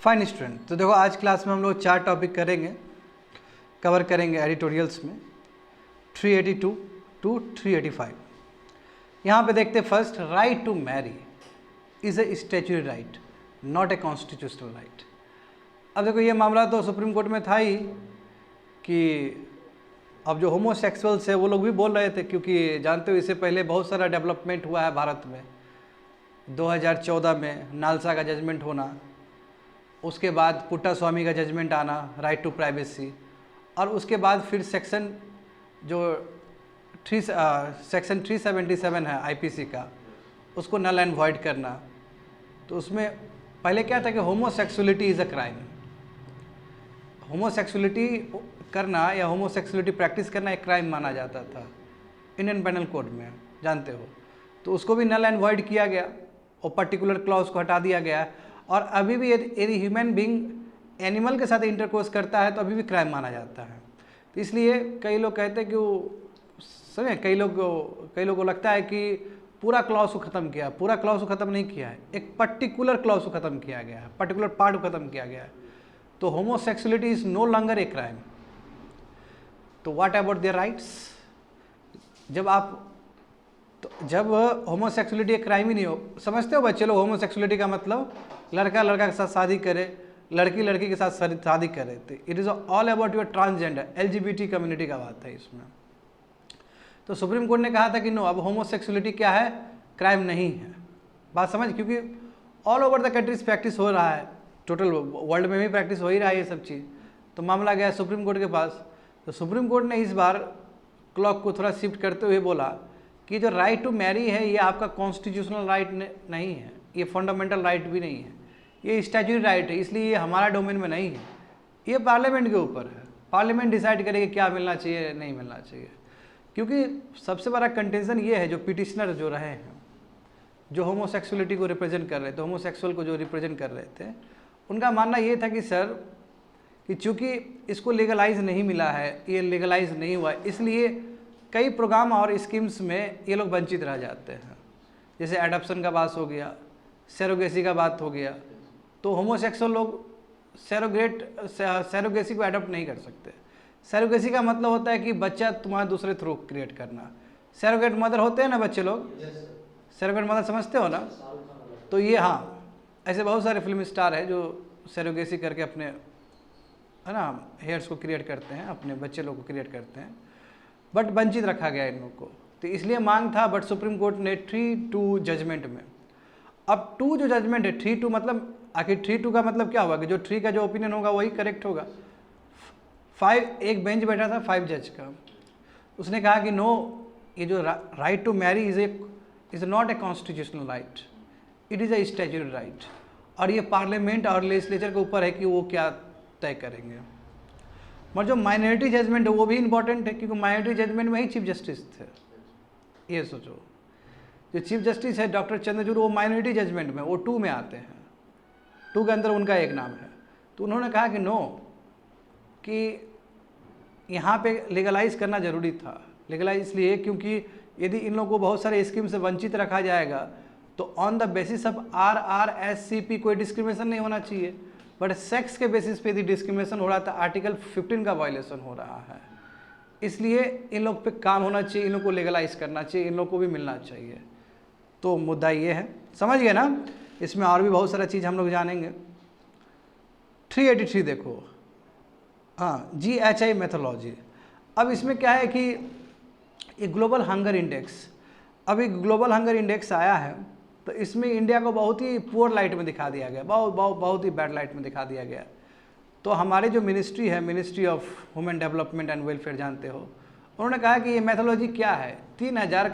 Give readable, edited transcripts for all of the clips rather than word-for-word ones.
Fine student, तो देखो आज क्लास में हम लोग 4 टॉपिक कवर करेंगे एडिटोरियल्स में 382 टू 385। यहाँ पे देखते first, right to marry is a statutory right not a constitutional right. अब देखो ये मामला तो सुप्रीम कोर्ट में था ही कि अब जो होमोसेक्सुअल्स है वो लोग भी बोल रहे थे, क्योंकि जानते हो इससे पहले बहुत सारा डेवलपमेंट हुआ है भारत में। 2014 में नालसा का जजमेंट होना, उसके बाद पुट्टास्वामी का जजमेंट आना, राइट टू प्राइवेसी, और उसके बाद फिर सेक्शन 377 है आईपीसी का, उसको नल एंड वॉइड करना। तो उसमें पहले क्या था कि homosexuality is a crime. Homosexuality करना या होमोसेक्सुअलिटी प्रैक्टिस करना एक क्राइम माना जाता था इंडियन पेनल कोड में, जानते हो। तो उसको भी नल एंड वॉइड किया गया और पर्टिकुलर क्लॉज को हटा दिया गया। और अभी भी यदि ह्यूमन बींग एनिमल के साथ इंटरकोर्स करता है तो अभी भी क्राइम माना जाता है। तो इसलिए कई लोग कहते हैं कि वो समझे, कई लोग को लगता है कि पूरा क्लॉज को ख़त्म किया। पूरा क्लॉज को ख़त्म नहीं किया है, एक पर्टिकुलर क्लॉज को ख़त्म किया गया है, पर्टिकुलर पार्ट को ख़त्म किया गया है। तो homosexuality is no longer a crime. तो व्हाट अबाउट देयर राइट्स? जब होमोसेक्सुअलिटी एक क्राइम ही नहीं हो, समझते हो बच्चे लोग होमोसेक्सुअलिटी का मतलब लड़का लड़का के साथ शादी करे, लड़की लड़की के साथ शादी करे। तो it is all about your transgender LGBT community का बात है इसमें। तो सुप्रीम कोर्ट ने कहा था कि नो, अब होमोसेक्सुअलिटी क्या है, क्राइम नहीं है। बात समझ, क्योंकि all over the countries practice हो रहा है, टोटल वर्ल्ड में भी प्रैक्टिस हो ही रहा है ये सब चीज़। तो मामला गया सुप्रीम कोर्ट के पास। तो सुप्रीम कोर्ट ने इस बार क्लॉक को थोड़ा शिफ्ट करते हुए बोला कि जो राइट टू मैरी है ये आपका कॉन्स्टिट्यूशनल राइट नहीं है, ये फंडामेंटल राइट भी नहीं है, ये स्टैट्यूटरी राइट है, इसलिए ये हमारा डोमेन में नहीं है, ये पार्लियामेंट के ऊपर है। पार्लियामेंट डिसाइड करेगी क्या मिलना चाहिए नहीं मिलना चाहिए। क्योंकि सबसे बड़ा कंटेंशन ये है, जो पिटिशनर जो रहे हैं, जो होमोसेक्सुअलिटी को रिप्रेजेंट कर रहे थे, होमोसेक्सुअल को जो रिप्रेजेंट कर रहे थे, उनका मानना ये था कि सर कि चूँकि इसको लीगलाइज नहीं मिला है, ये लीगलाइज नहीं हुआ, इसलिए कई प्रोग्राम और स्कीम्स में ये लोग वंचित रह जाते हैं। जैसे एडॉप्शन का बात हो गया, सैरोगेसी का बात हो गया। तो होमोसेक्सुअल लोग सैरोगेसी को एडॉप्ट नहीं कर सकते। सैरोगेसी का मतलब होता है कि बच्चा तुम्हारे दूसरे थ्रू क्रिएट करना। सैरोगेट मदर होते हैं ना बच्चे लोग, सैरोगेट मदर समझते हो ना। तो ये हाँ, ऐसे बहुत सारे फिल्म स्टार है जो सैरोगेसी करके अपने है ना हेयर्स को क्रिएट करते हैं, अपने बच्चे लोग को क्रिएट करते हैं, बट वंचित रखा गया इन लोग को। तो इसलिए मांग था, बट सुप्रीम कोर्ट ने 3-2 जजमेंट में, अब 2 जो जजमेंट है 3-2 मतलब आखिर 3-2 का मतलब क्या होगा कि जो 3 का जो ओपिनियन होगा वही करेक्ट होगा। 5 एक बेंच बैठा था 5 जज का, उसने कहा कि नो, ये जो right to marry is not a constitutional right, it is a statutory right. और ये पार्लियामेंट और लेजिस्लेचर के ऊपर है कि वो क्या तय करेंगे। मगर जो माइनॉरिटी जजमेंट है वो भी इंपॉर्टेंट है, क्योंकि माइनॉरिटी जजमेंट में ही चीफ जस्टिस थे। ये सोचो, जो चीफ जस्टिस है डॉक्टर चंद्रचूड़, वो माइनॉरिटी जजमेंट में, वो 2 में आते हैं, 2 के अंदर उनका एक नाम है। तो उन्होंने कहा कि नो, कि यहाँ पे लीगलाइज करना ज़रूरी था। लीगलाइज इसलिए क्योंकि यदि इन लोगों को बहुत सारे स्कीम से वंचित रखा जाएगा तो on the basis of RRSCP कोई डिस्क्रिमिनेशन नहीं होना चाहिए, बट सेक्स के बेसिस पे यदि डिस्क्रिमिनेशन हो रहा था, आर्टिकल 15 का वायलेशन हो रहा है। इसलिए इन लोग पे काम होना चाहिए, इन लोग को लीगलाइज करना चाहिए, इन लोग को भी मिलना चाहिए। तो मुद्दा ये है, समझ गए ना। इसमें और भी बहुत सारा चीज़ हम लोग जानेंगे। 383 देखो, हाँ, GHI मेथोलॉजी। अब इसमें क्या है कि ये ग्लोबल हंगर इंडेक्स, अभी ग्लोबल हंगर इंडेक्स आया है, तो इसमें इंडिया को बहुत ही पुअर लाइट में दिखा दिया गया, बहुत ही बैड लाइट में दिखा दिया गया। तो हमारे जो मिनिस्ट्री है, ministry of human development and welfare, जानते हो, उन्होंने कहा कि ये मेथोलॉजी क्या है। 3000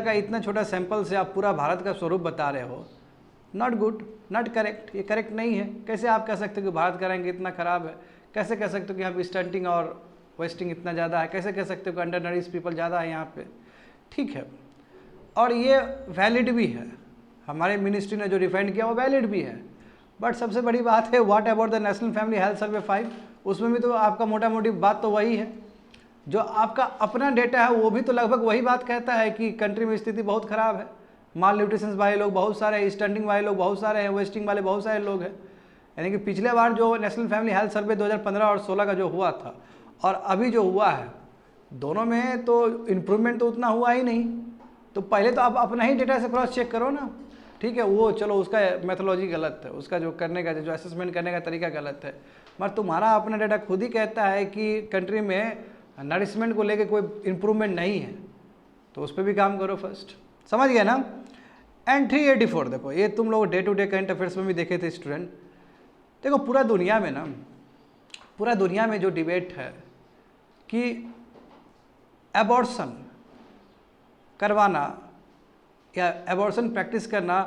का इतना छोटा सैंपल से आप पूरा भारत का स्वरूप बता रहे हो, नॉट गुड, नॉट करेक्ट, ये करेक्ट नहीं है। कैसे आप कह सकते हो कि भारत का रैंक इतना ख़राब है? कैसे कह सकते हो कि यहाँ पे स्टंटिंग और वेस्टिंग इतना ज़्यादा है? कैसे कह सकते हो कि अंडर नरिश पीपल ज़्यादा है यहाँ पे? ठीक है, और ये वैलिड भी है, हमारे मिनिस्ट्री ने जो रिफाइंड किया वो वैलिड भी है। बट सबसे बड़ी बात है, what about the national family health survey 5, उसमें भी तो आपका मोटा मोटी बात तो वही है। जो आपका अपना डेटा है वो भी तो लगभग वही बात कहता है कि कंट्री में स्थिति बहुत ख़राब है, माल न्यूट्रिशन वाले लोग बहुत सारे हैं, स्टंटिंग वाले लोग बहुत सारे हैं, वेस्टिंग वाले बहुत सारे लोग हैं। यानी कि पिछले बार जो नेशनल फैमिली हेल्थ सर्वे 2015 और 16 का जो हुआ था और अभी जो हुआ है, दोनों में तो इम्प्रूवमेंट तो उतना हुआ ही नहीं। तो पहले तो आप अपना ही डेटा से क्रॉस चेक करो ना, ठीक है। वो चलो उसका मेथोलॉजी गलत है, उसका जो करने का जो असेसमेंट करने का तरीका गलत है, मगर तुम्हारा अपना डेटा खुद ही कहता है कि कंट्री में नरिशमेंट को लेके कोई इम्प्रूवमेंट नहीं है, तो उस पर भी काम करो फर्स्ट। समझ गए ना। एंड 384 देखो, ये तुम लोग day to day current affairs में भी देखे थे स्टूडेंट। देखो पूरा दुनिया में ना, पूरा दुनिया में जो डिबेट है कि एबॉर्शन करवाना या एबॉर्शन प्रैक्टिस करना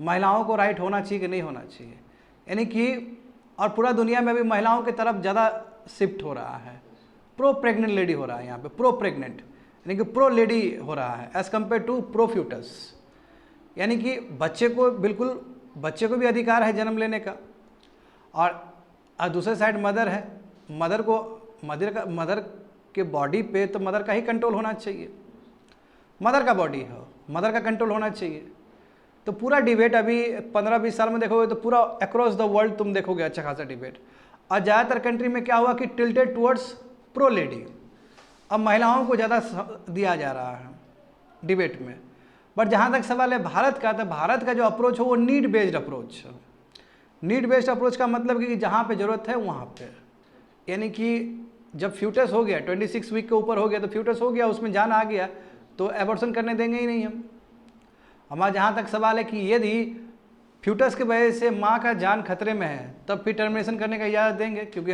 महिलाओं को राइट होना चाहिए कि नहीं होना चाहिए, यानी कि और पूरा दुनिया में अभी महिलाओं की तरफ ज़्यादा शिफ्ट हो रहा है। प्रो प्रेग्नेंट लेडी हो रहा है यहाँ पे, प्रो प्रेग्नेंट यानी कि प्रो लेडी हो रहा है as compare to pro foetus, यानी कि बच्चे को बिल्कुल, बच्चे को भी अधिकार है जन्म लेने का। और दूसरे साइड मदर है, मदर को मदर के बॉडी पे तो मदर का ही कंट्रोल होना चाहिए, मदर का बॉडी हो, मदर का कंट्रोल होना चाहिए। तो पूरा डिबेट अभी 15-20 साल में देखोगे तो पूरा अक्रॉस द वर्ल्ड तुम देखोगे अच्छा खासा डिबेट। और ज़्यादातर कंट्री में क्या हुआ कि टिल्टेड टुवर्ड्स प्रो लेडी, अब महिलाओं को ज़्यादा दिया जा रहा है डिबेट में। बट जहाँ तक सवाल है भारत का, तो भारत का जो अप्रोच हो वो नीड बेस्ड अप्रोच है। नीड बेस्ड अप्रोच का मतलब कि जहाँ पे ज़रूरत है वहाँ पे, यानी कि जब फ्यूटस हो गया 26 वीक के ऊपर हो गया तो फ्यूटस हो गया, उसमें जान आ गया तो एबॉर्शन करने देंगे ही नहीं हम। हमारा जहाँ तक सवाल है कि यदि फ्यूटस की वजह से माँ का जान खतरे में है तब फिर टर्मिनेशन करने का इजाज़त देंगे, क्योंकि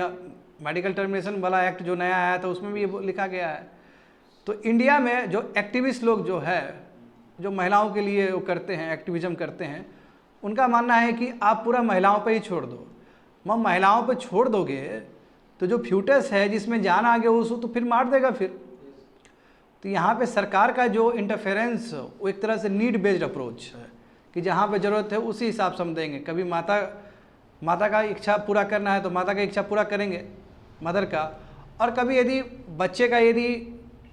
मेडिकल टर्मिनेशन वाला एक्ट जो नया आया था उसमें भी ये लिखा गया है। तो इंडिया में जो एक्टिविस्ट लोग जो है, जो महिलाओं के लिए वो करते हैं, एक्टिविज़म करते हैं, उनका मानना है कि आप पूरा महिलाओं पर ही छोड़ दो। महिलाओं पर छोड़ दोगे तो जो फ्यूटस है जिसमें जान आ गया उसको तो फिर मार देगा फिर। तो यहाँ पे सरकार का जो इंटरफेरेंस वो एक तरह से नीड बेस्ड अप्रोच है कि जहाँ पे ज़रूरत है उसी हिसाब से हम देंगे। कभी माता का इच्छा पूरा करना है तो माता का इच्छा पूरा करेंगे, मदर का। और कभी यदि बच्चे का यदि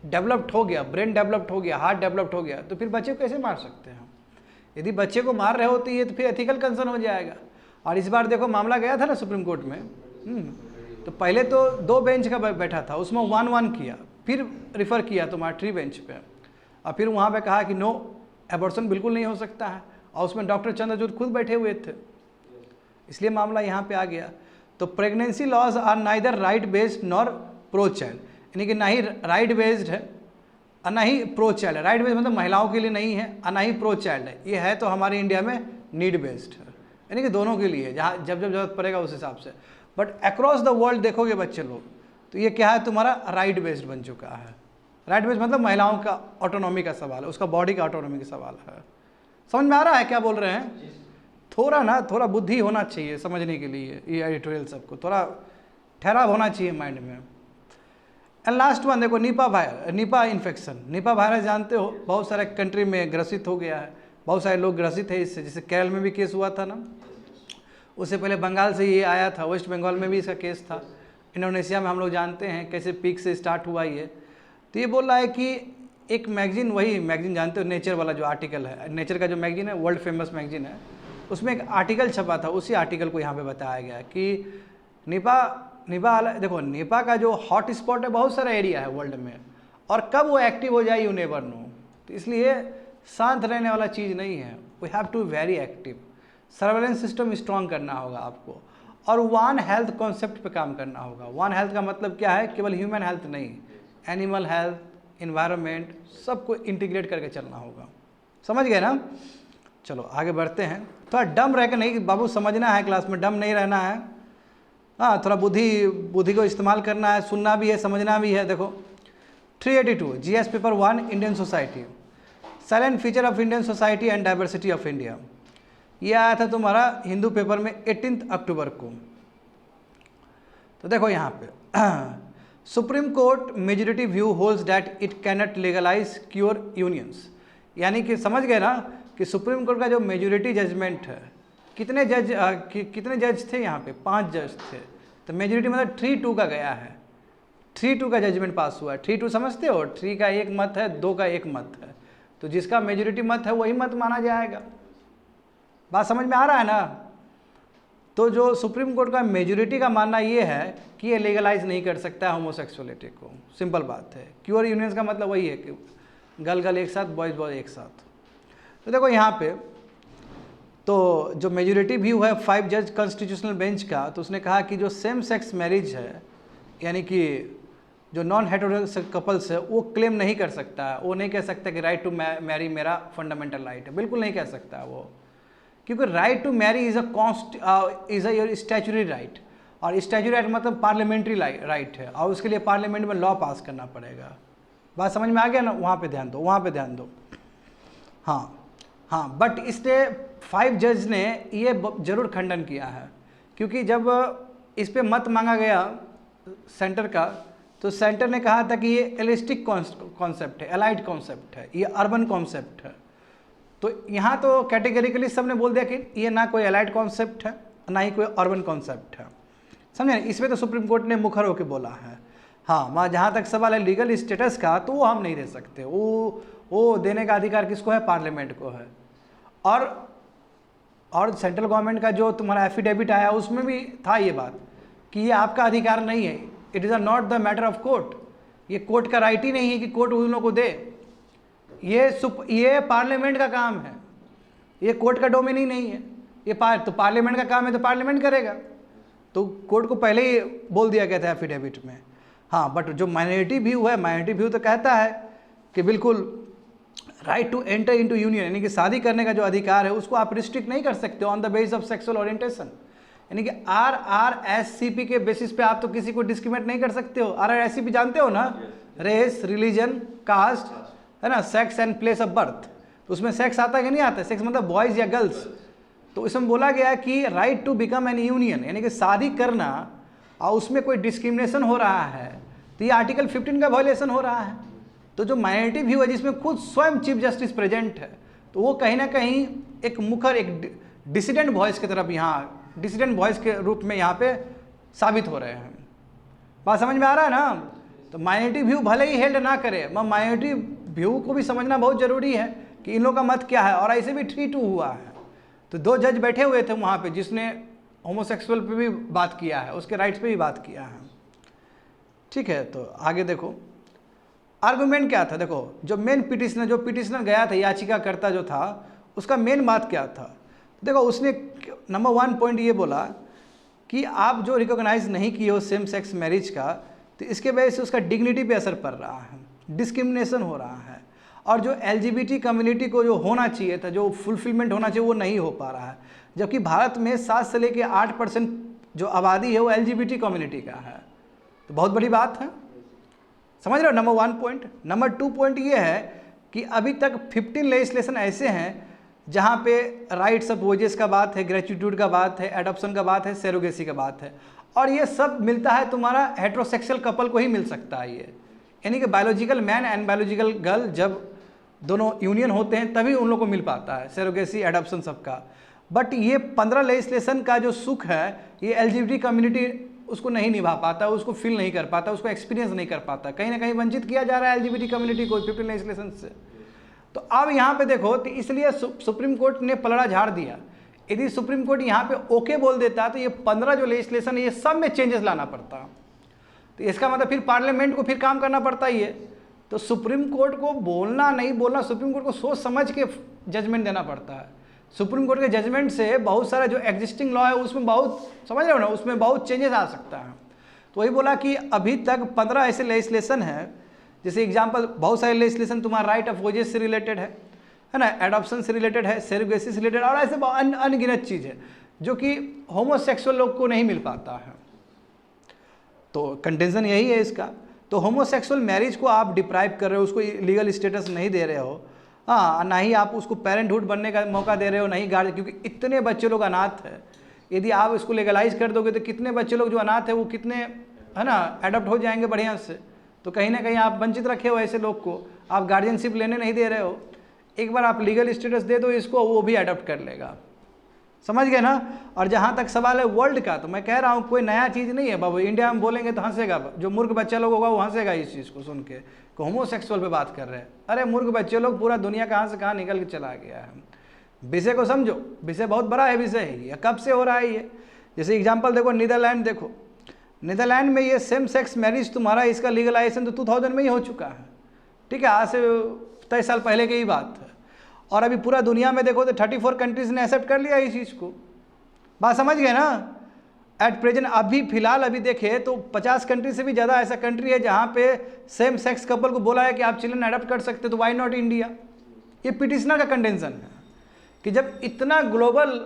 डेवलप्ड हो गया, ब्रेन डेवलप्ड हो गया, हार्ट डेवलप्ड हो गया, तो फिर बच्चे को कैसे मार सकते हैं हम? यदि बच्चे को मार रहे होते ये तो फिर एथिकल कंसर्न हो जाएगा। और इस बार देखो मामला गया था ना सुप्रीम कोर्ट में, तो पहले तो 2 बेंच का बैठा था, उसमें 1-1 किया, फिर रिफ़र किया तुम्हारा 3 बेंच पे, और फिर वहाँ पे कहा कि नो, एबॉर्शन बिल्कुल नहीं हो सकता है। और उसमें डॉक्टर चंद्रचूड़ खुद बैठे हुए थे, इसलिए मामला यहाँ पे आ गया। तो pregnancy laws are neither right based nor pro child, यानी कि ना ही राइट बेस्ड है और ना ही प्रो चाइल्ड है। राइट बेस्ड मतलब महिलाओं के लिए नहीं है और ना ही प्रो चाइल्ड है। ये है तो हमारे इंडिया में नीड बेस्ड है, यानी कि दोनों के लिए, जहाँ जब जरूरत पड़ेगा उस हिसाब से। बट अक्रॉस द वर्ल्ड देखोगे बच्चे लोग तो ये क्या है, तुम्हारा राइट बेस्ड बन चुका है। राइट बेस्ड मतलब महिलाओं का ऑटोनॉमी का सवाल है, उसका बॉडी का ऑटोनॉमी का सवाल है। समझ में आ रहा है क्या बोल रहे हैं? थोड़ा बुद्धि होना चाहिए समझने के लिए, ये एडिटोरियल सबको थोड़ा ठहराव होना चाहिए माइंड में। एंड लास्ट वन देखो, निपा इन्फेक्शन। निपा वायरस जानते हो बहुत सारे कंट्री में ग्रसित हो गया है, बहुत सारे लोग ग्रसित है इससे। जैसे केरल में भी केस हुआ था ना, उससे पहले बंगाल से ये आया था, वेस्ट बंगाल में भी इसका केस था। इंडोनेशिया में हम लोग जानते हैं कैसे पीक से स्टार्ट हुआ ये। तो ये बोल रहा है कि एक मैगजीन, वही मैगजीन जानते हो नेचर वाला जो आर्टिकल है, नेचर का जो मैगजीन है, वर्ल्ड फेमस मैगजीन है, उसमें एक आर्टिकल छपा था। उसी आर्टिकल को यहाँ पे बताया गया कि निपा देखो, निपा का जो हॉट स्पॉट है, बहुत सारा एरिया है वर्ल्ड में, और कब वो एक्टिव हो जाए यू नेवर नो। तो इसलिए शांत रहने वाला चीज़ नहीं है, we have to very active. Surveillance system strong करना होगा आपको, और वन हेल्थ कॉन्सेप्ट पे काम करना होगा। वन हेल्थ का मतलब क्या है, केवल ह्यूमन हेल्थ नहीं, एनिमल हेल्थ, इन्वायरमेंट, सबको इंटीग्रेट करके चलना होगा। समझ गए ना? चलो आगे बढ़ते हैं। थोड़ा डम रह के नहीं बाबू, समझना है क्लास में, डम नहीं रहना है। हाँ, थोड़ा बुद्धि को इस्तेमाल करना है, सुनना भी है, समझना भी है। देखो 382 GS paper 1 Indian society, silent feature of Indian society and diversity of India. ये आया था तुम्हारा हिंदू पेपर में 18 अक्टूबर को। तो देखो यहाँ पे supreme court majority view holds that it cannot legalise queer unions, यानी कि समझ गए ना कि सुप्रीम कोर्ट का जो मेजोरिटी जजमेंट है, कितने जज थे यहाँ पे, 5 जज थे। तो मेजोरिटी मतलब 3-2 का गया है, 3-2 का जजमेंट पास हुआ है। 3-2 समझते हो, 3 का एक मत है, 2 का एक मत है, तो जिसका मेजोरिटी मत है वही मत माना जाएगा। बात समझ में आ रहा है ना? तो जो सुप्रीम कोर्ट का मेजोरिटी का मानना ये है कि ये लीगलाइज नहीं कर सकता है होमोसेक्सुअलिटी को। सिंपल बात है, क्यूअर यूनियंस का मतलब वही है कि गर्ल गर्ल एक साथ, बॉयज़ बॉयज़ एक साथ। तो देखो यहाँ पे तो जो मेजोरिटी व्यू है 5 जज कॉन्स्टिट्यूशनल बेंच का, तो उसने कहा कि जो सेम सेक्स मैरिज है, यानी कि जो नॉन हेटेरोसेक्सुअल कपल्स है, वो क्लेम नहीं कर सकता है। वो नहीं कह सकता कि राइट टू मैरी मेरा फंडामेंटल राइट है, बिल्कुल नहीं कह सकता है वो, क्योंकि right to marry is a your statutory right, और स्टैचुरी राइट मतलब पार्लियामेंट्री राइट है, और उसके लिए पार्लियामेंट में लॉ पास करना पड़ेगा। बात समझ में आ गया ना? वहाँ पे ध्यान दो, वहाँ पे ध्यान दो। हाँ, बट इसने 5 जज ने ये जरूर खंडन किया है, क्योंकि जब इस पे मत मांगा गया सेंटर का, तो सेंटर ने कहा था कि ये एलिस्टिक कॉन्सेप्ट है, एलाइड कॉन्सेप्ट है, ये अर्बन कॉन्सेप्ट है। तो यहाँ तो कैटेगरिकली सबने बोल दिया कि ये ना कोई एलाइड कॉन्सेप्ट है, ना ही कोई अर्बन कॉन्सेप्ट है, समझे? इसमें तो सुप्रीम कोर्ट ने मुखर होकर बोला है। हाँ, वहाँ जहाँ तक सवाल है लीगल स्टेटस का, तो वो हम नहीं दे सकते, वो देने का अधिकार किसको है? पार्लियामेंट को है। और सेंट्रल गवर्नमेंट का जो तुम्हारा एफिडेविट आया उसमें भी था ये बात कि ये आपका अधिकार नहीं है, it is not the matter of court, ये कोर्ट का राइट ही नहीं है कि कोर्ट उन लोगों को दे, ये पार्लियामेंट का काम है, ये कोर्ट का डोमेन ही नहीं है, ये तो पार्लियामेंट का काम है, तो पार्लियामेंट करेगा। तो कोर्ट को पहले ही बोल दिया गया था एफिडेविट में। हाँ, बट जो माइनॉरिटी व्यू है, माइनॉरिटी व्यू तो कहता है कि बिल्कुल right to enter into union, यानी कि शादी करने का जो अधिकार है उसको आप रिस्ट्रिक्ट नहीं कर सकते on the basis of sexual orientation, यानी कि RRSCP के बेसिस पे आप तो किसी को डिस्क्रिमिनेट नहीं कर सकते हो। RRSCP जानते हो ना? रेस, रिलीजन, कास्ट, है ना, sex and place of birth. तो उसमें सेक्स आता है कि नहीं आता? सेक्स मतलब बॉयज़ या गर्ल्स। तो इसमें बोला गया है कि right to become an union, यानी कि शादी करना, और उसमें कोई डिस्क्रिमिनेशन हो रहा है तो ये आर्टिकल 15 का वायलेशन हो रहा है। तो जो माइनॉरिटी व्यू है जिसमें खुद स्वयं चीफ जस्टिस प्रेजेंट है, तो वो कहीं ना कहीं एक मुखर, एक डिसिडेंट वॉइस की तरफ, यहाँ डिसिडेंट वॉइस के रूप में यहाँ पे साबित हो रहे हैं। बात समझ में आ रहा है ना? तो माइनॉरिटी व्यू भले ही हेल्ड ना करे, मगर माइनॉरिटी व्यू को भी समझना बहुत ज़रूरी है कि इन लोगों का मत क्या है। और ऐसे भी 3-2 हुआ है, तो 2 जज बैठे हुए थे वहाँ पे जिसने होमोसेक्सुअल पे भी बात किया है, उसके राइट्स पे भी बात किया है। ठीक है, तो आगे देखो आर्गुमेंट क्या था। देखो जो मेन पिटिशनर गया था, याचिकाकर्ता जो था, उसका मेन बात क्या था? देखो उसने नंबर 1 पॉइंट ये बोला कि आप जो रिकॉग्नाइज नहीं किए हो सेम सेक्स मैरिज का, तो इसके वजह से उसका डिग्निटी पे असर पड़ रहा है, डिस्क्रिमिनेशन हो रहा है, और जो LGBT कम्युनिटी को जो होना चाहिए था, जो फुलफिलमेंट होना चाहिए, वो नहीं हो पा रहा है। जबकि भारत में 7 से लेकर 8% जो आबादी है वो LGBT कम्युनिटी का है, तो बहुत बड़ी बात है, समझ रहे हो? Number 1 point. नंबर 2 पॉइंट ये है कि अभी तक 15 लेजिस्लेशन ऐसे हैं जहाँ पे राइट्स ऑफ वोजेस का बात है, ग्रेच्यूट्यूड का बात है, एडॉप्शन का बात है, सेरोगेसी का बात है, और ये सब मिलता है तुम्हारा हेट्रोसेक्सुअल कपल को ही मिल सकता है ये, यानी कि biological man and biological girl जब दोनों यूनियन होते हैं तभी उन लोगों को मिल पाता है सेरोगेसी, एडॉप्शन सबका। बट ये 15 लेजिस्लेशन का जो सुख है ये LGBT कम्युनिटी उसको नहीं निभा पाता, उसको फील नहीं कर पाता, उसको एक्सपीरियंस नहीं कर पाता, कहीं ना कहीं वंचित किया जा रहा है LGBT कम्युनिटी को 15 लेजिस्लेशन से। तो अब यहाँ पे देखो, तो इसलिए सुप्रीम कोर्ट ने पलड़ा झाड़ दिया। यदि सुप्रीम कोर्ट यहाँ पे ओके बोल देता तो ये 15 जो लेजिस्लेशन है ये सब में चेंजेस लाना पड़ता, तो इसका मतलब फिर पार्लियामेंट को फिर काम करना पड़ता ही है। तो सुप्रीम कोर्ट को बोलना नहीं बोलना, सुप्रीम कोर्ट को सोच समझ के जजमेंट देना पड़ता है। सुप्रीम कोर्ट के जजमेंट से बहुत सारा जो एग्जिस्टिंग लॉ है उसमें बहुत, समझ रहे हो ना, उसमें बहुत चेंजेस आ सकता है। तो वही बोला कि अभी तक 15 ऐसे लेजिस्लेशन है, जैसे एग्जांपल बहुत सारे लेजिस्लेशन तुम्हारा राइट ऑफ वोजेस से रिलेटेड है ना, एडॉप्शन से रिलेटेड है, सेरोगेसी से रिलेटेड, और ऐसे अनगिनत चीज़ है जो कि होमोसेक्सुअल लोग को नहीं मिल पाता है। तो कंटेंशन यही है इसका। तो होमोसेक्सुअल मैरिज को आप डिप्राइव कर रहे हो, उसको लीगल स्टेटस नहीं दे रहे हो, हाँ, ना ही आप उसको पेरेंटहुड बनने का मौका दे रहे हो, नहीं गार्ड, क्योंकि इतने बच्चे लोग अनाथ है। यदि आप इसको लीगलाइज कर दोगे तो कितने बच्चे लोग जो अनाथ है वो कितने, है ना, अडॉप्ट हो जाएंगे बढ़िया से। तो कहीं ना कहीं आप वंचित रखे हो ऐसे लोग को, आप गार्जियनशिप लेने नहीं दे रहे हो। एक बार आप लीगल स्टेटस दे दो इसको, वो भी अडॉप्ट कर लेगा, समझ गए ना। और जहाँ तक सवाल है वर्ल्ड का, तो मैं कह रहा हूँ कोई नया चीज़ नहीं है बाबू। इंडिया में बोलेंगे तो हंसेगा, जो मूर्ख बच्चा लोग होगा वो हंसेगा इस चीज़ को सुन के, होमोसेक्सुअल पे बात कर रहे हैं। अरे मूर्ख बच्चे लोग, पूरा दुनिया कहाँ से कहाँ निकल के चला गया है। विषय को समझो, विषय बहुत बड़ा है, विषय है ये। कब से हो रहा है ये? जैसे एग्जांपल देखो, नीदरलैंड देखो, नीदरलैंड में ये सेम सेक्स मैरिज तुम्हारा इसका लीगलाइजेशन तो 2000 में ही हो चुका है, ठीक है, आज से 23 साल पहले की ही बात है। और अभी पूरा दुनिया में देखो तो 34 कंट्रीज़ ने एक्सेप्ट कर लिया इस चीज़ को। बात समझ गए ना? एट प्रेजेंट अभी फिलहाल अभी देखे तो 50 कंट्री से भी ज़्यादा ऐसा कंट्री है जहाँ पे सेम सेक्स कपल को बोला है कि आप चिल्ड्रन अडॉप्ट कर सकते, तो वाई नॉट इंडिया? ये पिटिशनर का कंटेंशन है कि जब इतना ग्लोबल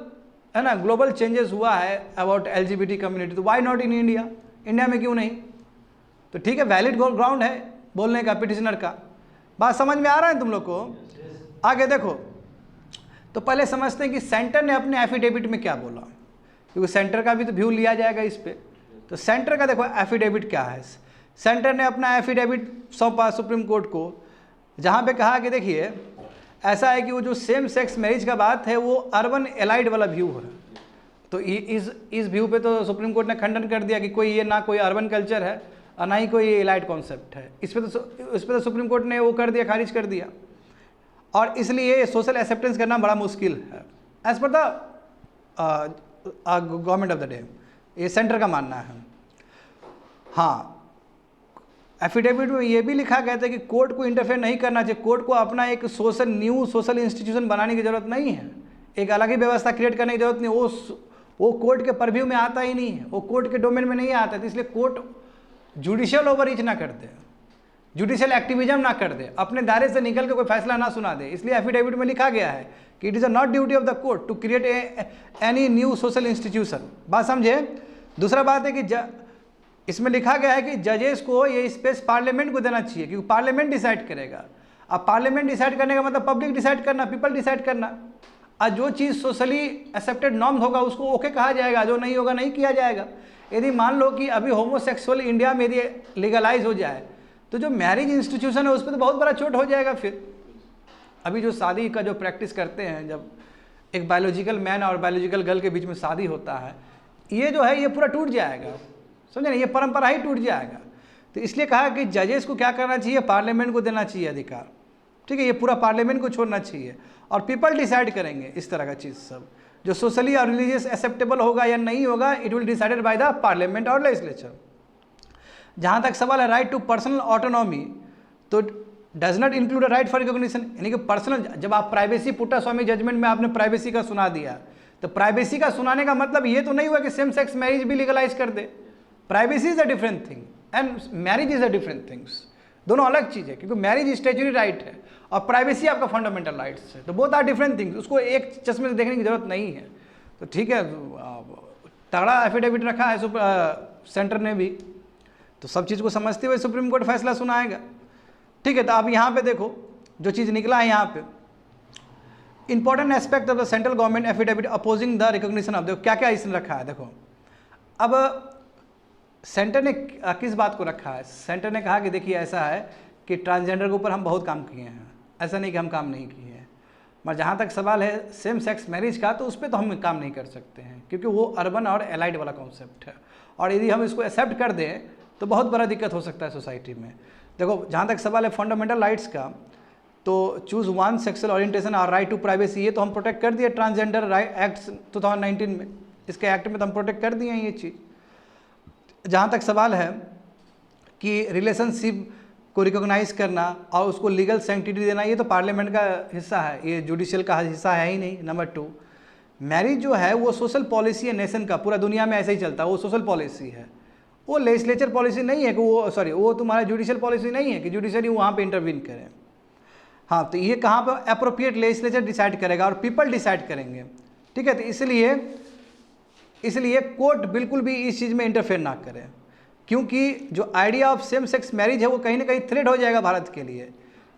है ना, ग्लोबल चेंजेस हुआ है अबाउट LGBT कम्युनिटी, तो why not in India? India में क्यों नहीं? तो ठीक है, वैलिड ग्राउंड है बोलने का पिटिशनर का। बात समझ में आ रहा है तुम लोग को? आगे देखो, तो पहले समझते हैं कि सेंटर ने अपने एफिडेविट में क्या बोला, क्योंकि सेंटर का भी तो व्यू लिया जाएगा इस पे। तो सेंटर का देखो एफिडेविट क्या है। सेंटर ने अपना एफिडेविट सौंपा सुप्रीम कोर्ट को, जहाँ पे कहा कि देखिए ऐसा है कि वो जो सेम सेक्स मैरिज का बात है वो अर्बन एलाइड वाला व्यू है। तो इस व्यू पे तो सुप्रीम कोर्ट ने खंडन कर दिया कि कोई ये ना कोई अर्बन कल्चर है और ना ही कोई ये एलाइड कॉन्सेप्ट है। इस पे तो सुप्रीम कोर्ट ने वो कर दिया, खारिज कर दिया, और इसलिए सोशल एक्सेप्टेंस करना बड़ा मुश्किल है as per the government of the day, ये सेंटर का मानना है। हाँ, एफिडेविट में ये भी लिखा गया था कि कोर्ट को इंटरफेयर नहीं करना चाहिए, कोर्ट को अपना एक न्यू सोशल इंस्टीट्यूशन बनाने की जरूरत नहीं है, एक अलग ही व्यवस्था क्रिएट करने की जरूरत नहीं। वो कोर्ट के परव्यू में आता ही नहीं है, वो कोर्ट के डोमेन में नहीं आता है। तो इसलिए कोर्ट जुडिशियल ओवररीच ना कर दे, जुडिशियल एक्टिविज्म ना कर दे, अपने दायरे से निकल के कोई फैसला ना सुना दे। इसलिए एफिडेविट में लिखा गया है कि it is not duty of the court to create any new social institution. बात समझे? दूसरा बात है कि इसमें लिखा गया है कि जजेस को ये स्पेस पार्लियामेंट को देना चाहिए, क्योंकि पार्लियामेंट डिसाइड करेगा। अब पार्लियामेंट डिसाइड करने का मतलब पब्लिक डिसाइड करना, पीपल डिसाइड करना। और जो चीज़ सोशली एक्सेप्टेड नॉर्म होगा उसको ओके कहा जाएगा, जो नहीं होगा नहीं किया जाएगा। यदि मान लो कि अभी होमोसेक्सुअल इंडिया में यदि लीगलाइज हो जाए तो जो मैरिज इंस्टीट्यूशन है उस पर तो बहुत बड़ा चोट हो जाएगा। फिर अभी जो शादी का जो प्रैक्टिस करते हैं, जब एक बायोलॉजिकल मैन और बायोलॉजिकल गर्ल के बीच में शादी होता है, ये जो है ये पूरा टूट जाएगा, समझे ना, ये परंपरा ही टूट जाएगा। तो इसलिए कहा कि जजेस को क्या करना चाहिए, पार्लियामेंट को देना चाहिए अधिकार, ठीक है, ये पूरा पार्लियामेंट को छोड़ना चाहिए और पीपल डिसाइड करेंगे इस तरह का चीज़ सब। जो सोशली और रिलीजियस एक्सेप्टेबल होगा या नहीं होगा, it will decided by the parliament और लेजिस्लेचर। जहाँ तक सवाल है राइट टू पर्सनल ऑटोनॉमी, तो does not include a right for recognition, यानी कि पर्सनल, जब आप प्राइवेसी पुट्टास्वामी जजमेंट में आपने प्राइवेसी का सुना दिया, तो प्राइवेसी का सुनाने का मतलब ये तो नहीं हुआ कि सेम सेक्स मैरिज भी लीगलाइज कर दे। Privacy is a different thing and marriage is a different things, दोनों अलग चीज़ है, क्योंकि मैरिज स्टैट्यूटरी राइट है और प्राइवेसी आपका फंडामेंटल राइट्स है, तो बोथ आर डिफरेंट थिंग्स, उसको एक चश्मे से देखने की जरूरत नहीं है। तो ठीक है, तगड़ा एफिडेविट रखा है सेंटर ने भी, तो सब चीज़ को समझते हुए सुप्रीम कोर्ट फैसला सुनाएगा, ठीक है। तो अब यहाँ पे देखो जो चीज़ निकला है यहाँ पे, important aspect of the central government affidavit opposing the recognition of, देखो क्या क्या इसने रखा है। देखो अब सेंटर ने किस बात को रखा है, सेंटर ने कहा कि देखिए ऐसा है कि ट्रांसजेंडर के ऊपर हम बहुत काम किए हैं, ऐसा नहीं कि हम काम नहीं किए हैं, मगर जहाँ तक सवाल है सेम सेक्स मैरिज का, तो उस पर तो हम काम नहीं कर सकते हैं, क्योंकि वो अर्बन और एलाइड वाला कॉन्सेप्ट है, और यदि हम इसको एक्सेप्ट कर दें तो बहुत बड़ा दिक्कत हो सकता है सोसाइटी में। देखो जहाँ तक सवाल है फंडामेंटल राइट्स का, तो चूज़ वन सेक्सुअल ओरिएंटेशन और राइट टू प्राइवेसी, ये तो हम प्रोटेक्ट कर दिए ट्रांसजेंडर राइट एक्ट 2019 में, इसके एक्ट में तो हम प्रोटेक्ट कर दिए हैं ये चीज़। जहाँ तक सवाल है कि रिलेशनशिप को रिकॉग्नाइज करना और उसको लीगल सैंक्टिटी देना, ये तो पार्लियामेंट का हिस्सा है, ये जुडिशियल का हिस्सा है ही नहीं। नंबर 2, मैरिज जो है वो सोशल पॉलिसी है नेशन का, पूरा दुनिया में ऐसे ही चलता है, वो सोशल पॉलिसी है, वो लेजिस्लेचर पॉलिसी नहीं है कि वो तुम्हारा जुडिशियल पॉलिसी नहीं है कि जुडिशरी वहाँ पे इंटरवीन करें। हाँ, तो ये कहाँ पर अप्रोप्रिएट लेजिस्लेचर डिसाइड करेगा और पीपल डिसाइड करेंगे, ठीक है। तो इसलिए कोर्ट बिल्कुल भी इस चीज़ में इंटरफेयर ना करे, क्योंकि जो idea of same sex marriage है वो कहीं ना कहीं थ्रेट हो जाएगा भारत के लिए,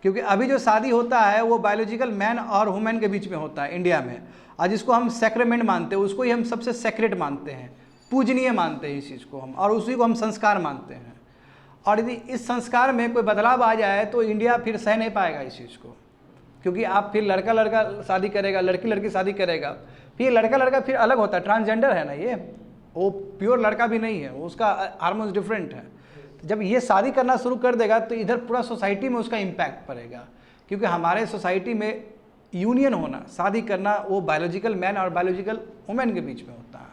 क्योंकि अभी जो शादी होता है वो बायोलॉजिकल मैन और वुमेन के बीच में होता है इंडिया में, और जिसको हम सैक्रेमेंट मानते हैं, उसको ही हम सबसे सेक्रेट मानते हैं, पूजनीय मानते हैं इस चीज़ को हम, और उसी को हम संस्कार मानते हैं। और यदि इस संस्कार में कोई बदलाव आ जाए तो इंडिया फिर सह नहीं पाएगा इस चीज़ को, क्योंकि आप फिर लड़का लड़का शादी करेगा, लड़की लड़की शादी करेगा, फिर लड़का लड़का फिर अलग होता है, ट्रांसजेंडर है ना ये, वो प्योर लड़का भी नहीं है, उसका हार्मोन्स डिफरेंट है। तो जब ये शादी करना शुरू कर देगा तो इधर पूरा सोसाइटी में उसका इम्पैक्ट पड़ेगा, क्योंकि हमारे सोसाइटी में यूनियन होना, शादी करना, वो बायोलॉजिकल मैन और बायोलॉजिकल वुमेन के बीच में होता है,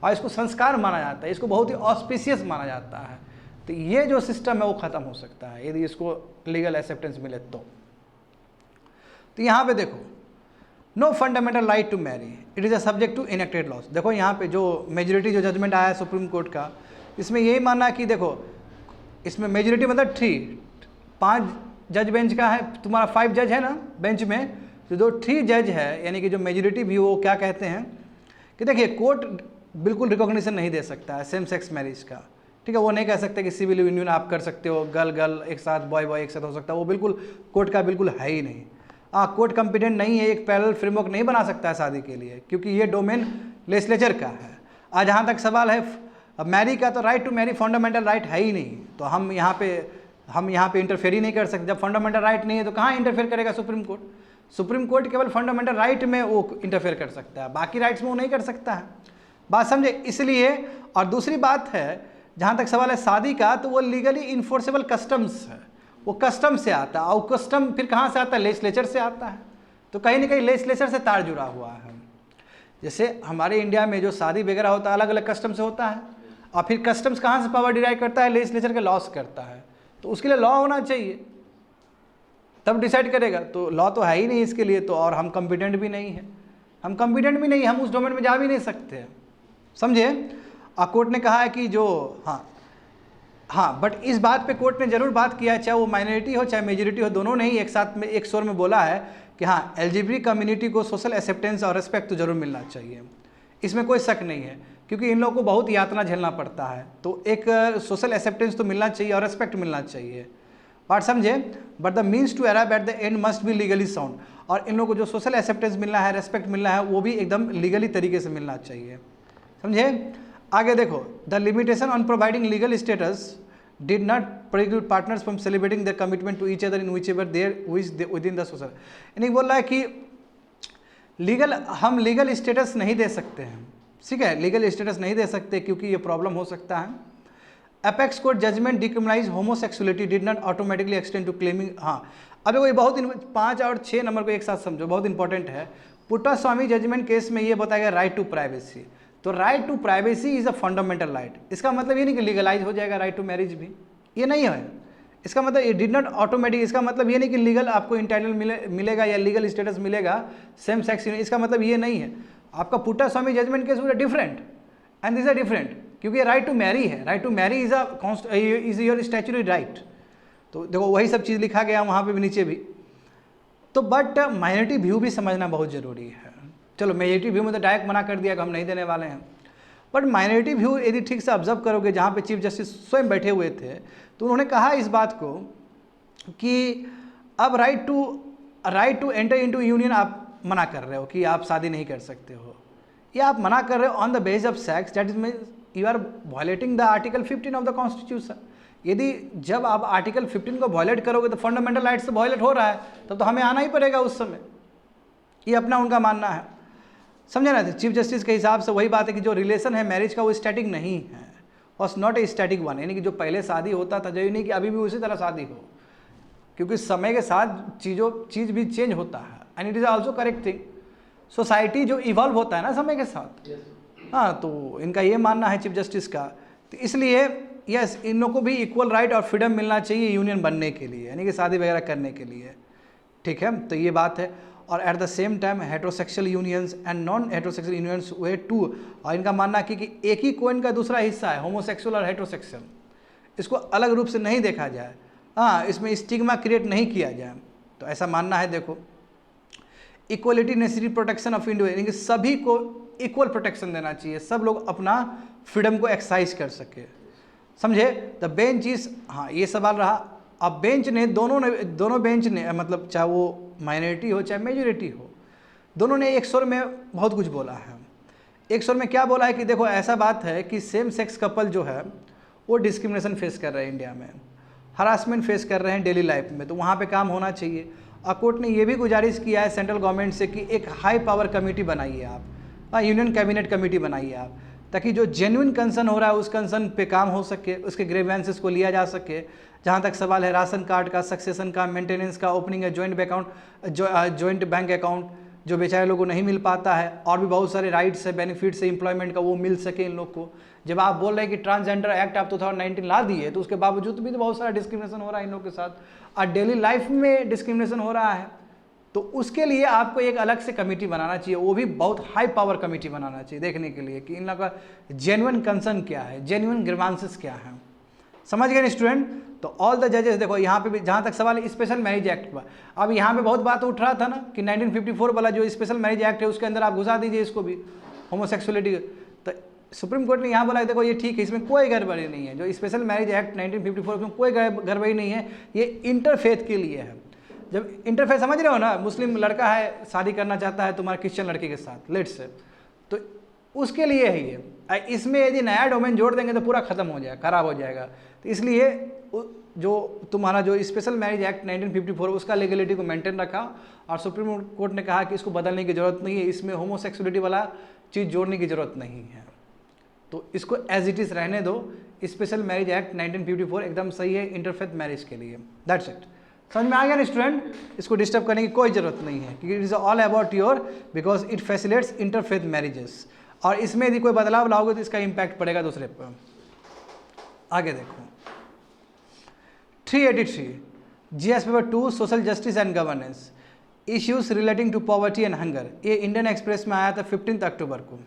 और इसको संस्कार माना जाता है, इसको बहुत ही ऑस्पिशियस माना जाता है। तो ये जो सिस्टम है वो ख़त्म हो सकता है यदि इसको लीगल एक्सेप्टेंस मिले तो यहाँ पे देखो, no fundamental right to marry, it is a subject to enacted laws. देखो यहाँ पे जो मेजोरिटी जो जजमेंट आया है सुप्रीम कोर्ट का, इसमें यही मानना है कि देखो इसमें मेजोरिटी मतलब 5 जज बेंच का है, तुम्हारा 5 जज है ना बेंच में, तो जो 3 जज है यानी कि जो मेजोरिटी भी वो क्या कहते हैं कि देखिए कोर्ट बिल्कुल रिकॉग्निशन नहीं दे सकता है सेम सेक्स मैरिज का, ठीक है। वो नहीं कह सकते कि सिविल यूनियन आप कर सकते हो, गर्ल एक साथ, बॉय एक साथ हो सकता है, वो बिल्कुल कोर्ट का बिल्कुल है ही नहीं। कोर्ट कॉम्पिटेंट नहीं है, एक पैरेलल फ्रेमवर्क नहीं बना सकता है शादी के लिए, क्योंकि ये डोमेन लेजिस्लेचर का है। जहाँ तक सवाल है मैरी का, तो right to marry fundamental right है ही नहीं, तो हम यहाँ पे इंटरफेयर ही नहीं कर सकते। जब फंडामेंटल राइट नहीं है तो कहाँ इंटरफेयर करेगा सुप्रीम कोर्ट? सुप्रीम कोर्ट केवल फंडामेंटल राइट में वो इंटरफेयर कर सकता है, बाकी राइट्स में वो नहीं कर सकता है। बात समझे? इसलिए, और दूसरी बात है जहाँ तक सवाल है शादी का, तो वो लीगली इन्फोर्सेबल कस्टम्स है, वो कस्टम से आता है, और कस्टम फिर कहाँ से आता है? लेजिस्लेचर से आता है। तो कहीं ना कहीं लेजिस्लेचर से तार जुड़ा हुआ है। जैसे हमारे इंडिया में जो शादी वगैरह होता है अलग अलग कस्टम से होता है, और फिर कस्टम्स कहाँ से पावर डिराइव करता है? लेजिस्लेचर के लॉ से करता है। तो उसके लिए लॉ होना चाहिए, तब डिसाइड करेगा। तो लॉ तो है ही नहीं इसके लिए, तो और हम कॉम्पिटेंट भी नहीं है, हम उस डोमेन में जा भी नहीं सकते, समझे। कोर्ट ने कहा है कि जो हाँ बट इस बात पे कोर्ट ने ज़रूर बात किया है, चाहे वो माइनॉरिटी हो चाहे मेजोरिटी हो, दोनों ने ही एक साथ में एक स्वर में बोला है कि हाँ LGBT कम्युनिटी को सोशल एक्सेप्टेंस और रिस्पेक्ट तो जरूर मिलना चाहिए, इसमें कोई शक नहीं है, क्योंकि इन लोगों को बहुत यातना झेलना पड़ता है। तो एक सोशल एक्सेप्टेंस तो मिलना चाहिए और रिस्पेक्ट मिलना चाहिए, बात समझे। But the means to arrive at the end must be legally sound, और इन लोगों को जो सोशल एक्सेप्टेंस मिलना है, रेस्पेक्ट मिलना है, वो भी एकदम लीगली तरीके से मिलना चाहिए, समझे। आगे देखो, the limitation on providing legal status did not prohibit partners from celebrating the commitment to each other in which ever there within the social, यानी बोल रहा है कि हम लीगल स्टेटस नहीं दे सकते हैं, ठीक है, लीगल स्टेटस नहीं दे सकते क्योंकि ये प्रॉब्लम हो सकता है। Apex court judgement decriminalise homosexuality did not automatically extend to claiming. हाँ, अब वो बहुत 5 और 6 नंबर को एक साथ समझो, बहुत इंपॉर्टेंट है। पुट्टास्वामी जजमेंट केस में ये बताया गया राइट टू प्राइवेसी, तो right to privacy is a fundamental right. इसका मतलब ये नहीं कि लीगलाइज हो जाएगा राइट टू मैरिज भी, ये नहीं है। इसका मतलब ये डिड नॉट ऑटोमेटिक, इसका मतलब ये नहीं कि लीगल आपको इंटाइटल मिलेगा या लीगल स्टेटस मिलेगा सेम सेक्स, इसका मतलब ये नहीं है। आपका Puttaswamy judgement case is different and this are different, क्योंकि राइट टू मैरी है, right to marry is your statutory right. तो देखो वही सब चीज़ लिखा गया वहाँ पे भी, नीचे भी। तो बट माइनॉरिटी व्यू भी समझना बहुत ज़रूरी है। चलो मेजॉरिटी व्यू में तो डायरेक्ट मना कर दिया कि हम नहीं देने वाले हैं, बट माइनॉरिटी व्यू यदि ठीक से ऑब्जर्व करोगे, जहाँ पे चीफ जस्टिस स्वयं बैठे हुए थे, तो उन्होंने कहा इस बात को कि अब right to enter into union आप मना कर रहे हो कि आप शादी नहीं कर सकते हो, या आप मना कर रहे हो on the base of sex, that is mean you are violating the article 15 of the constitution. यदि जब आप आर्टिकल 15 को वायलेट करोगे तो फंडामेंटल राइट्स से वायलेट हो रहा है, तब तो हमें आना ही पड़ेगा उस समय। ये अपना उनका मानना है, समझे ना। चीफ जस्टिस के हिसाब से वही बात है कि जो रिलेशन है मैरिज का वो स्टैटिक नहीं है, was not a static one, यानी कि जो पहले शादी होता था जरूरी नहीं कि अभी भी उसी तरह शादी हो, क्योंकि समय के साथ चीज़ भी चेंज होता है, and it is also correct thing. Society जो इवॉल्व होता है ना समय के साथ, हाँ, तो इनका ये मानना है चीफ जस्टिस का। तो इसलिए यस, इन लोगों को भी इक्वल राइट और फ्रीडम मिलना चाहिए यूनियन बनने के लिए, यानी कि शादी वगैरह करने के लिए, ठीक है। तो ये बात है। और at the same time heterosexual unions and non heterosexual unions way to, और इनका मानना है कि एक ही कोइन का दूसरा हिस्सा है होमोसेक्सुअल और हेट्रोसेक्सुअल, इसको अलग रूप से नहीं देखा जाए, हाँ, इसमें स्टिग्मा क्रिएट नहीं किया जाए, तो ऐसा मानना है। देखो, equality necessary protection of individual, यानी कि सभी को इक्वल प्रोटेक्शन देना चाहिए, सब लोग अपना फ्रीडम को एक्सरसाइज कर सके, समझे। द बेंच इज, हाँ, ये सवाल रहा। अब बेंच ने दोनों बेंच ने, मतलब चाहे वो माइनॉरिटी हो चाहे मेजॉरिटी हो, दोनों ने एक स्वर में बहुत कुछ बोला है। एक स्वर में क्या बोला है कि देखो ऐसा बात है कि सेम सेक्स कपल जो है वो डिस्क्रिमिनेशन फेस कर रहे हैं इंडिया में, हरासमेंट फेस कर रहे हैं डेली लाइफ में, तो वहाँ पे काम होना चाहिए। और कोर्ट ने ये भी गुजारिश किया है सेंट्रल गवर्नमेंट से कि एक हाई पावर कमेटी बनाइए आप, यूनियन कैबिनेट कमेटी बनाइए आप, ताकि जो जेन्युइन कंसर्न हो रहा है उस कंसर्न पे काम हो सके, उसके ग्रीवेंसेस को लिया जा सके। जहाँ तक सवाल है राशन कार्ड का, सक्सेशन का, मेंटेनेंस का, ओपनिंग है जॉइंट बैंक अकाउंट, जो बेचारे लोगों को नहीं मिल पाता है, और भी बहुत सारे राइट्स है, बेनिफिट्स है एम्प्लॉयमेंट का, वो मिल सके इन लोग को। जब आप बोल रहे हैं कि ट्रांसजेंडर एक्ट आप 2019 ला दिए, तो उसके बावजूद भी तो बहुत सारा डिस्क्रिमिनेशन हो रहा है इन लोग के साथ, और डेली लाइफ में डिस्क्रिमिनेशन हो रहा है। तो उसके लिए आपको एक अलग से कमेटी बनाना चाहिए, वो भी बहुत हाई पावर कमेटी बनाना चाहिए, देखने के लिए कि इन लोगों का जेन्युइन कंसर्न क्या है, जेन्युइन ग्रीवांसेस क्या है। समझ गए स्टूडेंट? तो ऑल द जजेस, देखो यहाँ पे भी जहाँ तक सवाल है स्पेशल मैरिज एक्ट का, अब यहाँ पे बहुत बात उठ रहा था ना कि 1954 वाला जो स्पेशल मैरिज एक्ट है उसके अंदर आप घुसा दीजिए इसको भी, होमोसेक्सुअलिटी। तो सुप्रीम कोर्ट ने यहाँ बोला देखो ये ठीक है, इसमें कोई गड़बड़ी नहीं है, जो स्पेशल मैरिज एक्ट 1954 में कोई गड़बड़ी नहीं है, ये इंटरफेथ के लिए है। जब इंटरफेथ समझ रहे हो ना, मुस्लिम लड़का है शादी करना चाहता है तुम्हारे क्रिश्चियन लड़के के साथ, लेट्स से, तो उसके लिए है ये। इसमें यदि नया डोमेन जोड़ देंगे तो पूरा खत्म हो जाएगा, खराब हो जाएगा। तो इसलिए जो तुम्हारा जो स्पेशल मैरिज एक्ट 1954 उसका लीगलिटी को मेंटेन रखा, और सुप्रीम कोर्ट ने कहा कि इसको बदलने की ज़रूरत नहीं है, इसमें होमोसेक्सुअलिटी वाला चीज़ जोड़ने की ज़रूरत नहीं है, तो इसको एज इट इज़ रहने दो। स्पेशल मैरिज एक्ट 1954 एकदम सही है इंटरफेथ मैरिज के लिए। That's it. समझ में आ गया ना स्टूडेंट? इसको डिस्टर्ब करने की कोई ज़रूरत नहीं है, क्योंकि it is all about your, because it facilitates interfaith marriages, और इसमें यदि कोई बदलाव लाओगे तो इसका इम्पैक्ट पड़ेगा दूसरे पर। आगे देखो 383 GS paper 2 social justice and governance, issues relating to poverty and hunger. ये इंडियन एक्सप्रेस में आया था 15 अक्टूबर को।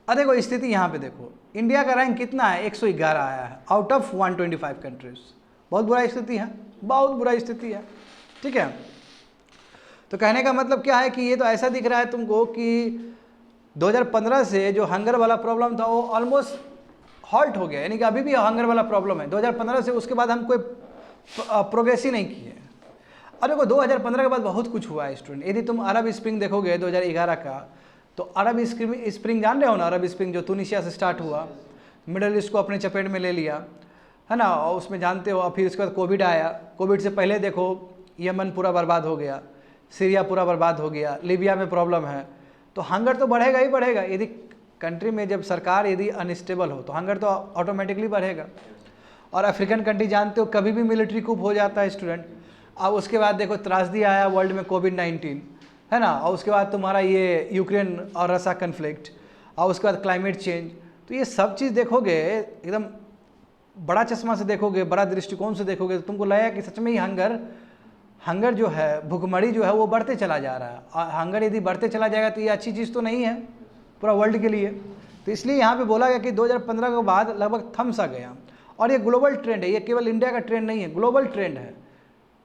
अब देखो स्थिति यहाँ पे देखो, इंडिया का रैंक कितना है? 111 आया है आउट ऑफ 125 कंट्रीज। बहुत बुरा स्थिति है, बहुत बुरा स्थिति है, ठीक है। तो कहने का मतलब क्या है कि ये तो ऐसा दिख रहा है तुमको कि 2015 से जो हंगर वाला प्रॉब्लम था वो ऑलमोस्ट हॉल्ट हो गया, यानी कि अभी भी हंगर वाला प्रॉब्लम है 2015 से, उसके बाद हम कोई प्रोग्रेस ही नहीं किए। और देखो 2015 के बाद बहुत कुछ हुआ है स्टूडेंट। यदि तुम अरब स्प्रिंग देखोगे 2011 का, तो अरब स्प्रिंग जान रहे हो ना, अरब स्प्रिंग जो तुनिशिया से स्टार्ट हुआ, मिडल ईस्ट को अपने चपेट में ले लिया, है ना, और उसमें जानते हो। फिर उसके बाद कोविड आया, कोविड से पहले देखो यमन पूरा बर्बाद हो गया, सीरिया पूरा बर्बाद हो गया, लीबिया में प्रॉब्लम है। तो हंगर तो बढ़ेगा ही बढ़ेगा, यदि कंट्री में जब सरकार यदि अनस्टेबल हो तो हंगर तो ऑटोमेटिकली बढ़ेगा। और अफ्रीकन कंट्री जानते हो कभी भी मिलिट्री कूप हो जाता है स्टूडेंट। अब उसके बाद देखो त्रासदी आया वर्ल्ड में कोविड-19, है ना, और उसके बाद तुम्हारा ये यूक्रेन और रसिया कन्फ्लिक्ट, और उसके बाद क्लाइमेट चेंज। तो ये सब चीज़ देखोगे एकदम बड़ा चश्मा से देखोगे, बड़ा दृष्टिकोण से देखोगे, तो तुमको लगेगा कि सच में ही हंगर जो है, भुखमरी जो है वो बढ़ते चला जा रहा है। और हंगर यदि बढ़ते चला जाएगा तो ये अच्छी चीज़ तो नहीं है पूरा वर्ल्ड के लिए। तो इसलिए यहाँ पे बोला गया कि 2015 के बाद लगभग थम सा गया, और ये ग्लोबल ट्रेंड है, ये केवल इंडिया का ट्रेंड नहीं है, ग्लोबल ट्रेंड है,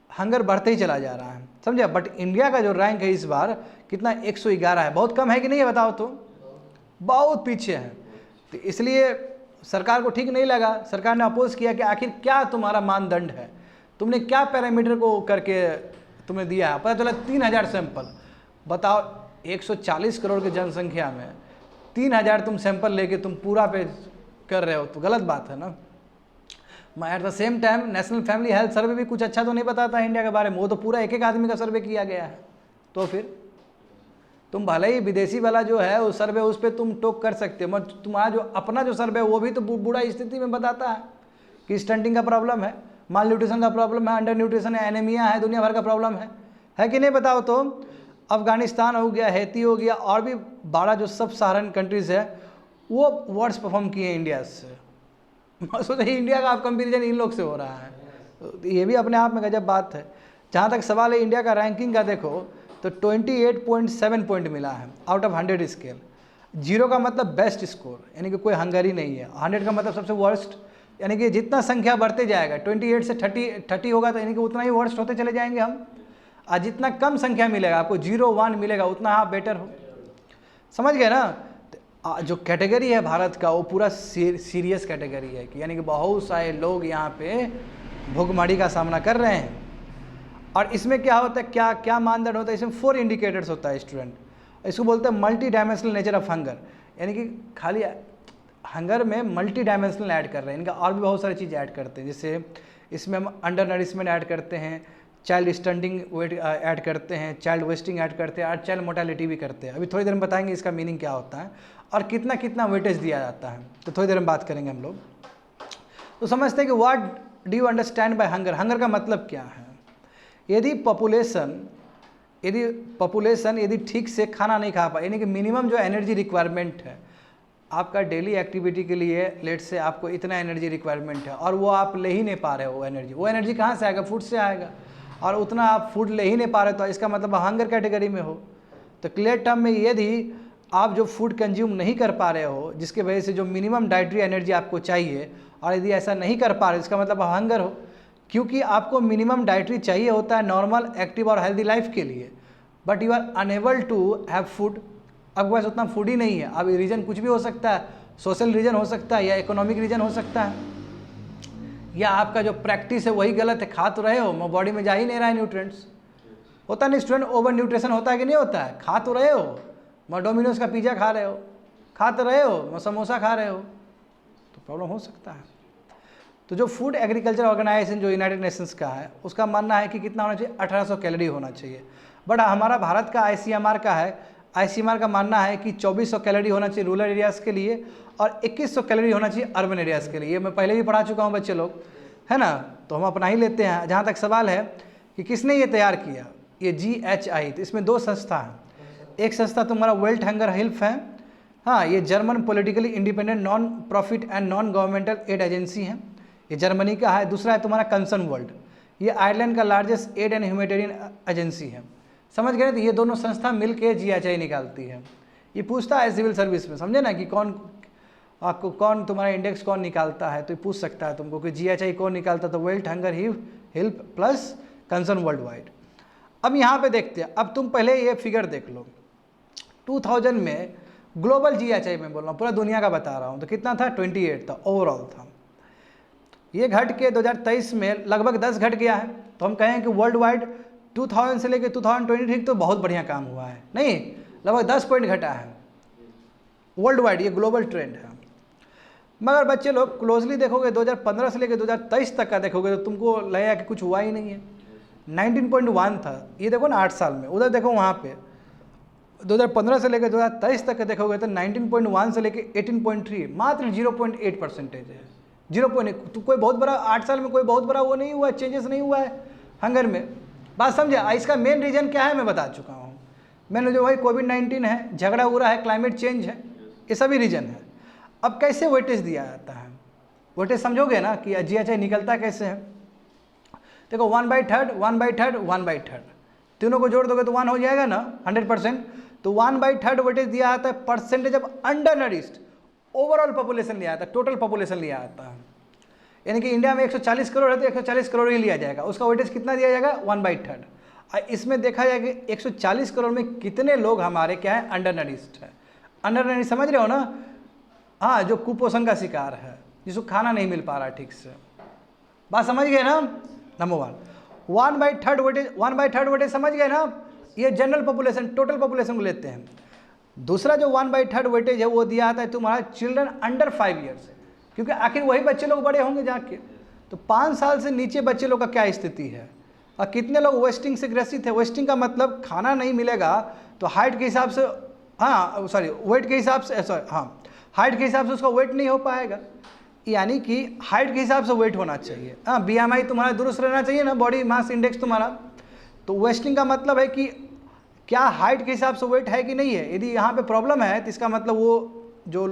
हंगर बढ़ते ही चला जा रहा है, समझे। बट इंडिया का जो रैंक है इस बार कितना, 111 है। बहुत कम है कि नहीं है बताओ तो, बहुत पीछे है। तो इसलिए सरकार को ठीक नहीं लगा, सरकार ने अपोज किया कि आखिर क्या तुम्हारा मानदंड है, तुमने क्या पैरामीटर को करके तुमने दिया है। पता चला 3000 सैंपल, बताओ 140 करोड़ की जनसंख्या में 3000 तुम सैंपल लेके तुम पूरा पे कर रहे हो, तो गलत बात है ना। Eight the same time national family health survey भी कुछ अच्छा तो नहीं बताता है इंडिया के बारे में, वो तो पूरा एक एक आदमी का सर्वे किया गया है। तो फिर तुम भले ही विदेशी वाला जो है उस सर्वे, उस पर तुम टोक कर सकते हो, मगर तुम्हारा जो अपना जो सर्वे वो भी तो बुरा स्थिति में बताता है कि स्टंटिंग का प्रॉब्लम है, माल न्यूट्रिशन का प्रॉब्लम है, अंडर न्यूट्रिशन है, एनीमिया है, दुनिया भर का प्रॉब्लम है कि नहीं बताओ तो। अफगानिस्तान हो गया, हैती हो गया, और भी 12 जो सब सहारन कंट्रीज़ है वो वर्ड्स परफॉर्म किए इंडिया से। सोचो इंडिया का आप कंपेरिजन इन लोग से हो रहा है, तो ये भी अपने आप में गजब बात है। जहाँ तक सवाल है इंडिया का रैंकिंग का देखो तो 28.7 पॉइंट मिला है आउट ऑफ 100 स्केल। 0 का मतलब बेस्ट स्कोर, यानी कि कोई हंगरी नहीं है। 100 का मतलब सबसे वर्स्ट, यानी कि जितना संख्या बढ़ते जाएगा 28 से 30 होगा तो यानी कि उतना ही वर्स्ट होते चले जाएंगे हम। आज जितना कम संख्या मिलेगा आपको, 0, 1 मिलेगा, उतना आप बेटर हो। समझ गए ना। जो कैटेगरी है भारत का वो पूरा सीरियस कैटेगरी है कि यानी कि बहुत सारे लोग यहाँ पे भुखमरी का सामना कर रहे हैं। और इसमें क्या होता है, क्या क्या मानदंड होता है, इसमें 4 इंडिकेटर्स होता है स्टूडेंट। इसको बोलते हैं multi dimensional nature of hunger, यानी कि खाली हंगर में मल्टी डायमेंशनल ऐड कर रहे हैं, इनका और भी बहुत सारी चीज़ ऐड करते हैं। जैसे इसमें हम अंडर नरिशमेंट ऐड करते हैं, चाइल्ड स्टंटिंग वेट ऐड करते हैं, चाइल्ड वेस्टिंग ऐड करते हैं, और चाइल्ड मोर्टेलिटी भी करते हैं। अभी थोड़ी देर में बताएंगे इसका मीनिंग क्या होता है और कितना कितना वेटेज दिया जाता है, तो थोड़ी देर में बात करेंगे हम लोग। तो समझते हैं कि what do you understand by hunger, hunger का मतलब क्या है। यदि पॉपुलेशन यदि पॉपुलेशन यदि ठीक से खाना नहीं खा पाए, यानी कि मिनिमम जो एनर्जी रिक्वायरमेंट है आपका डेली एक्टिविटी के लिए, लेट से आपको इतना एनर्जी रिक्वायरमेंट है और वो आप ले ही नहीं पा रहे हो, वो एनर्जी कहाँ से आएगा? फूड से आएगा, और उतना आप फूड ले ही नहीं पा रहे तो इसका मतलब हंगर कैटेगरी में हो। तो क्लियर टर्म में यदि आप जो फूड कंज्यूम नहीं कर पा रहे हो, जिसके वजह से जो मिनिमम डाइटरी एनर्जी आपको चाहिए, और यदि ऐसा नहीं कर पा रहे इसका मतलब हंगर हो, क्योंकि आपको मिनिमम डाइटरी चाहिए होता है नॉर्मल, एक्टिव और हेल्दी लाइफ के लिए, but you are unable to have food. आपके पास उतना फूड ही नहीं है। अब रीज़न कुछ भी हो सकता है, सोशल रीज़न हो सकता है या इकोनॉमिक रीज़न हो सकता है, या आपका जो प्रैक्टिस है वही गलत है, खा तो रहे हो मगर बॉडी में जा ही नहीं रहा है न्यूट्रिएंट्स। होता नहीं स्टूडेंट, ओवर न्यूट्रिशन होता है कि नहीं होता है? खा तो रहे हो मगर डोमिनोज का पिज़्ज़ा खा रहे हो, खा तो रहे हो मगर समोसा खा रहे हो, तो प्रॉब्लम हो सकता है। तो जो फूड एग्रीकल्चर ऑर्गेनाइजेशन जो यूनाइटेड नेशंस का है, उसका मानना है कि कितना होना चाहिए? 1800 कैलोरी होना चाहिए। बट हमारा भारत का ICMR का है, ICMR का मानना है कि 2400 कैलोरी होना चाहिए रूरल एरियाज़ के लिए और 2100 कैलोरी होना चाहिए अर्बन एरियाज़ के लिए। मैं पहले भी पढ़ा चुका हूँ बच्चे लोग, है ना, तो हम अपना ही लेते हैं। जहाँ तक सवाल है कि किसने ये तैयार किया, ये GHI, तो इसमें 2 संस्था हैं। एक संस्था तुम्हारा वर्ल्ड हंगर हेल्प है, हाँ, ये German politically independent non profit and non governmental aid agency है, ये जर्मनी का है। दूसरा है तुम्हारा कंसर्न वर्ल्ड, ये आयरलैंड का largest aid and humanitarian agency है। समझ गए? तो ये दोनों संस्था मिलके GHI निकालती है। ये पूछता है सिविल सर्विस में, समझे ना, कि कौन तुम्हारा इंडेक्स कौन निकालता है, तो ये पूछ सकता है तुमको कि GHI कौन निकालता है, तो world hunger help plus concern world wide. अब यहाँ पे देखते हैं, अब तुम पहले ये फिगर देख लो, 2000 में ग्लोबल GHI में बोल रहा हूँ, पूरा दुनिया का बता रहा हूँ, तो कितना था? 28 था ओवरऑल था। ये घट के 2023 में लगभग 10 घट गया है। तो हम कहें कि वर्ल्ड वाइड 2000 से लेकर 2023 तो बहुत बढ़िया काम हुआ है, नहीं, लगभग 10 पॉइंट घटा है वर्ल्ड वाइड, ये ग्लोबल ट्रेंड है। मगर बच्चे लोग क्लोजली देखोगे 2015 से लेकर 2023 तक का देखोगे तो तुमको लगेगा कि कुछ हुआ ही नहीं है। 19.1 था, ये देखो ना 8 साल में, उधर देखो वहाँ पे 2015 से लेकर 2023 तक का देखोगे तो 19.1 से लेकर 18.3, मात्र 0.8% है, 0.8। तो कोई बहुत बड़ा 8 साल में कोई बहुत बड़ा वो नहीं हुआ, चेंजेस नहीं हुआ है हंगर में। बात समझे? इसका मेन रीज़न क्या है मैं बता चुका हूँ। मैंने जो भाई कोविड-19 है, झगड़ा उगड़ा है, क्लाइमेट चेंज है, ये सभी रीज़न है। अब कैसे वेटेज दिया जाता है? वेटेज समझोगे ना कि GHI निकलता कैसे है? देखो 1/3, 1/3, 1/3, तीनों को जोड़ दोगे तो 1 हो जाएगा ना 100%। तो 1/3 वेटेज दिया जाता है percentage of under nourished overall population लिया जाता है, टोटल पॉपुलेशन लिया जाता है। यानी कि इंडिया में 140 करोड़ है तो 140 करोड़ ही लिया जाएगा, उसका वेटेज कितना दिया जाएगा? 1/3। इसमें देखा जाए कि 140 करोड़ में कितने लोग हमारे क्या है? अंडर नरिश्ड है। अंडर नरिश्ड समझ रहे हो ना? हाँ, जो कुपोषण का शिकार है, जिसको खाना नहीं मिल पा रहा ठीक से। बात समझ गए ना? नंबर 1/3 वेटेज समझ गए ना? ये जनरल पॉपुलेशन, टोटल पॉपुलेशन को लेते हैं। दूसरा जो 1/3 वेटेज है वो दिया जाता है तुम्हारा चिल्ड्रन अंडर 5 ईयर्स, क्योंकि आखिर वही बच्चे लोग बड़े होंगे जाके। तो 5 साल से नीचे बच्चे लोग का क्या स्थिति है और कितने लोग वेस्टिंग से ग्रसित है? वेस्टिंग का मतलब खाना नहीं मिलेगा तो हाइट के हिसाब से, हाँ सॉरी वेट के हिसाब से, हाँ हाइट के हिसाब से उसका वेट नहीं हो पाएगा, यानी कि हाइट के हिसाब से वेट होना चाहिए। हाँ, BMI तुम्हारा दुरुस्त रहना चाहिए ना, बॉडी मास इंडेक्स तुम्हारा। तो वेस्टिंग का मतलब है कि क्या हाइट के हिसाब से वेट है कि नहीं है। यदि यहाँ पे प्रॉब्लम है तो इसका मतलब वो जो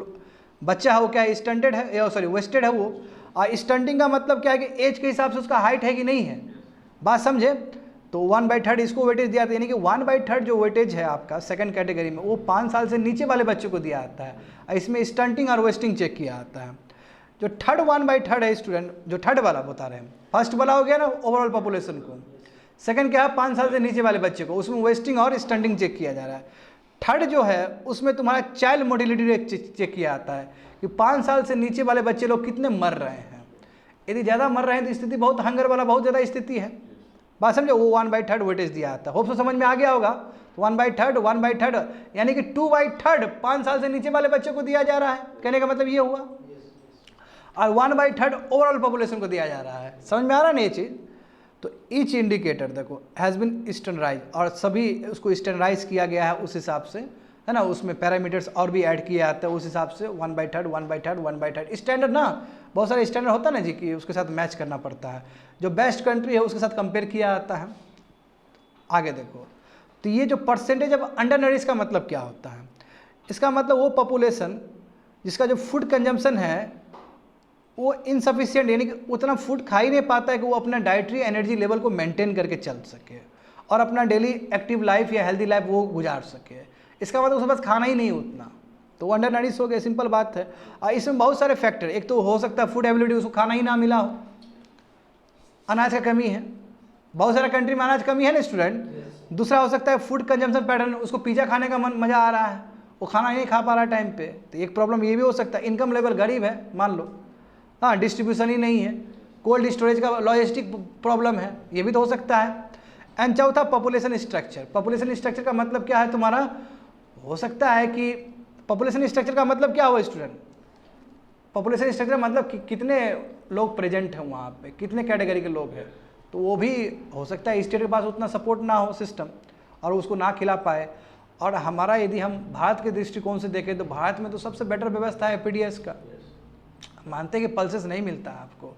बच्चा है वो क्या स्टंटेड है, सॉरी वेस्टेड है वो। और स्टंटिंग का मतलब क्या है कि एज के हिसाब से उसका हाइट है कि नहीं है। बात समझे? तो 1/3 इसको वेटेज दिया था, यानी कि 1/3 जो वेटेज है आपका सेकंड कैटेगरी में वो 5 साल से नीचे वाले बच्चों को दिया जाता है। इसमें स्टंटिंग और वेस्टिंग चेक किया जाता है। जो थर्ड 1/3 है स्टूडेंट, जो थर्ड वाला बता रहे हैं, फर्स्ट वाला हो गया ना ओवरऑल पॉपुलेशन को, सेकंड क्या है 5 साल से नीचे वाले बच्चे को, उसमें वेस्टिंग और स्टंटिंग चेक किया जा रहा है। थर्ड जो है उसमें तुम्हारा चाइल्ड मोटिलिटी रेट चेक किया जाता है कि 5 साल से नीचे वाले बच्चे लोग कितने मर रहे हैं। यदि ज़्यादा मर रहे हैं तो स्थिति बहुत हंगर वाला बहुत ज़्यादा स्थिति है। बात समझो? वो 1/3 वेटेज दिया जाता है। होप तो समझ में आ गया होगा। 1/3 यानी कि 2/3 5 साल से नीचे वाले बच्चों को दिया जा रहा है, कहने का मतलब ये हुआ। और 1/3 ओवरऑल पॉपुलेशन को दिया जा रहा है। समझ में आ रहा है ना ये चीज़? तो ईच इंडिकेटर देखो हैज़ बिन स्टैंडर्डाइज, और सभी उसको स्टैंडर्डाइज किया गया है उस हिसाब से, है ना। उसमें पैरामीटर्स और भी ऐड किए जाते हैं उस हिसाब से। 1/3 स्टैंडर्ड ना, बहुत सारे स्टैंडर्ड होता है ना जी कि उसके साथ मैच करना पड़ता है। जो बेस्ट कंट्री है उसके साथ कंपेयर किया जाता है। आगे देखो, तो ये जो परसेंटेज ऑफ अंडर नरिश का मतलब क्या होता है? इसका मतलब वो पॉपुलेशन जिसका जो फूड कंजम्पशन है वो इनसफिशिएंट, यानी कि उतना फूड खा ही नहीं पाता है कि वो अपना डाइटरी एनर्जी लेवल को मेंटेन करके चल सके और अपना डेली एक्टिव लाइफ या हेल्दी लाइफ वो गुजार सके। इसका मतलब उसके पास खाना ही नहीं उतना, तो वो अंडर नरिश हो गया, सिंपल बात है। और इसमें बहुत सारे फैक्टर, एक तो हो सकता है फूड एबिलिटी, उसको खाना ही ना मिला हो, अनाज का कमी है, बहुत सारे कंट्री में अनाज कमी है ना स्टूडेंट। दूसरा हो सकता है फूड कंजम्पशन पैटर्न, उसको पिज़्ज़ा खाने का मन मज़ा आ रहा है, वो खाना ही नहीं खा पा रहा टाइम पे, तो एक प्रॉब्लम ये भी हो सकता है। इनकम लेवल गरीब है मान लो, हाँ, डिस्ट्रीब्यूशन ही नहीं है, कोल्ड स्टोरेज का लॉजिस्टिक प्रॉब्लम है, ये भी तो हो सकता है। एंड चौथा पॉपुलेशन स्ट्रक्चर। पॉपुलेशन स्ट्रक्चर का मतलब क्या है तुम्हारा? हो सकता है कि पॉपुलेशन स्ट्रक्चर का मतलब क्या हुआ स्टूडेंट? पॉपुलेशन स्ट्रक्चर मतलब कि कितने लोग प्रेजेंट हैं वहाँ पे, कितने कैटेगरी के लोग हैं, तो वो भी हो सकता है स्टेट के पास उतना सपोर्ट ना हो सिस्टम और उसको ना खिला पाए। और हमारा यदि हम भारत के दृष्टिकोण से देखें तो भारत में तो सबसे बेटर व्यवस्था है पीडीएस का। मानते हैं कि पल्सेस नहीं मिलता है आपको,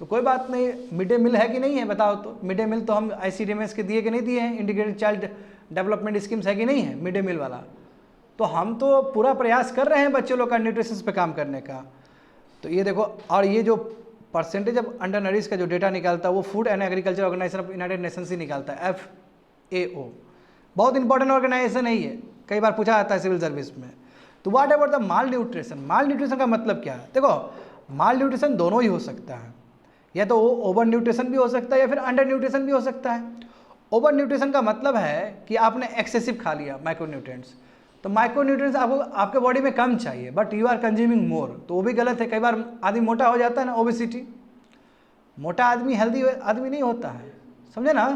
तो कोई बात नहीं। मिड डे मील है कि नहीं है बताओ तो? मिड डे मील तो हम ICDMS के दिए कि नहीं दिए हैं, इंटीग्रेटेड चाइल्ड डेवलपमेंट स्कीम्स है कि नहीं है मिड डे मील वाला? तो हम तो पूरा प्रयास कर रहे हैं बच्चों लोग का न्यूट्रिशन पे काम करने का। तो ये देखो, और ये जो परसेंटेज ऑफ अंडर नरिश का जो डेटा निकालता है वो food and agriculture organization of United Nations ही निकालता है, FAO। बहुत इंपॉर्टेंट ऑर्गेनाइजेशन है ये, कई बार पूछा जाता है सिविल सर्विस में। तो what about the mall nutrition? Mall nutrition का मतलब क्या है? देखो, माल न्यूट्रिशन दोनों ही हो सकता है, या तो ओवर न्यूट्रिशन भी हो सकता है या फिर अंडर न्यूट्रिशन भी हो सकता है। ओवर न्यूट्रिशन का मतलब है कि आपने एक्सेसिव खा लिया माइक्रोन्यूट्रिएंट्स, तो माइक्रोन्यूट्रिएंट्स आपको आपके बॉडी में कम चाहिए but you are consuming more, तो वो भी गलत है। कई बार आदमी मोटा हो जाता है ना, ओबेसिटी, मोटा आदमी हेल्दी आदमी नहीं होता है, समझे ना?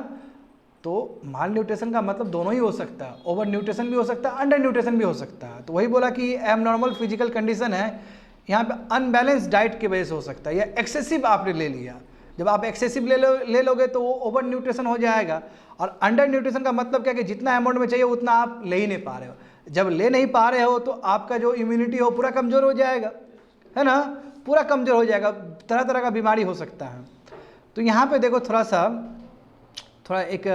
तो माल न्यूट्रिशन का मतलब दोनों ही हो सकता है, ओवर न्यूट्रिशन भी हो सकता है, अंडर न्यूट्रिशन भी हो सकता है। तो वही बोला कि एबनॉर्मल फिजिकल कंडीशन है, यहाँ पे अनबैलेंस डाइट की वजह से हो सकता है, या एक्सेसिव आपने ले लिया। जब आप एक्सेसिव ले लोगे तो वो ओवर न्यूट्रिशन हो जाएगा। और अंडर न्यूट्रिशन का मतलब क्या कि जितना अमाउंट में चाहिए उतना आप ले ही नहीं पा रहे हो। जब ले नहीं पा रहे हो तो आपका जो इम्यूनिटी हो पूरा कमज़ोर हो जाएगा, है ना? पूरा कमज़ोर हो जाएगा, तरह तरह का बीमारी हो सकता है। तो यहाँ पे देखो थोड़ा एक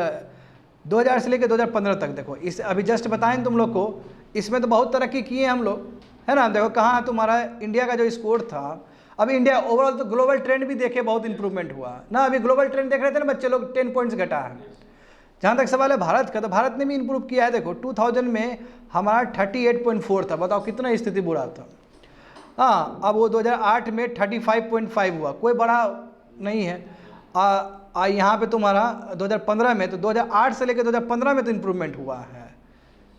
2000 से लेकर 2015 तक देखो, इस अभी जस्ट बताएं तुम लोग को, इसमें तो बहुत तरक्की किए हम लोग, है ना? देखो कहाँ तुम्हारा इंडिया का जो स्कोर था, अभी इंडिया ओवरऑल तो ग्लोबल ट्रेंड भी देखे बहुत इंप्रूवमेंट हुआ ना। अभी ग्लोबल ट्रेंड देख रहे थे ना बच्चे लोग, 10 पॉइंट्स घटा है। जहाँ तक सवाल है भारत का, तो भारत ने भी इंप्रूव किया है। देखो 2000 में हमारा 38.4 था, बताओ कितना स्थिति बुरा था। हाँ, अब वो 2008 में 35.5 हुआ, कोई बड़ा नहीं है। यहाँ पे तुम्हारा 2015 में, तो 2008 से लेकर 2015 में तो इम्प्रूवमेंट हुआ है,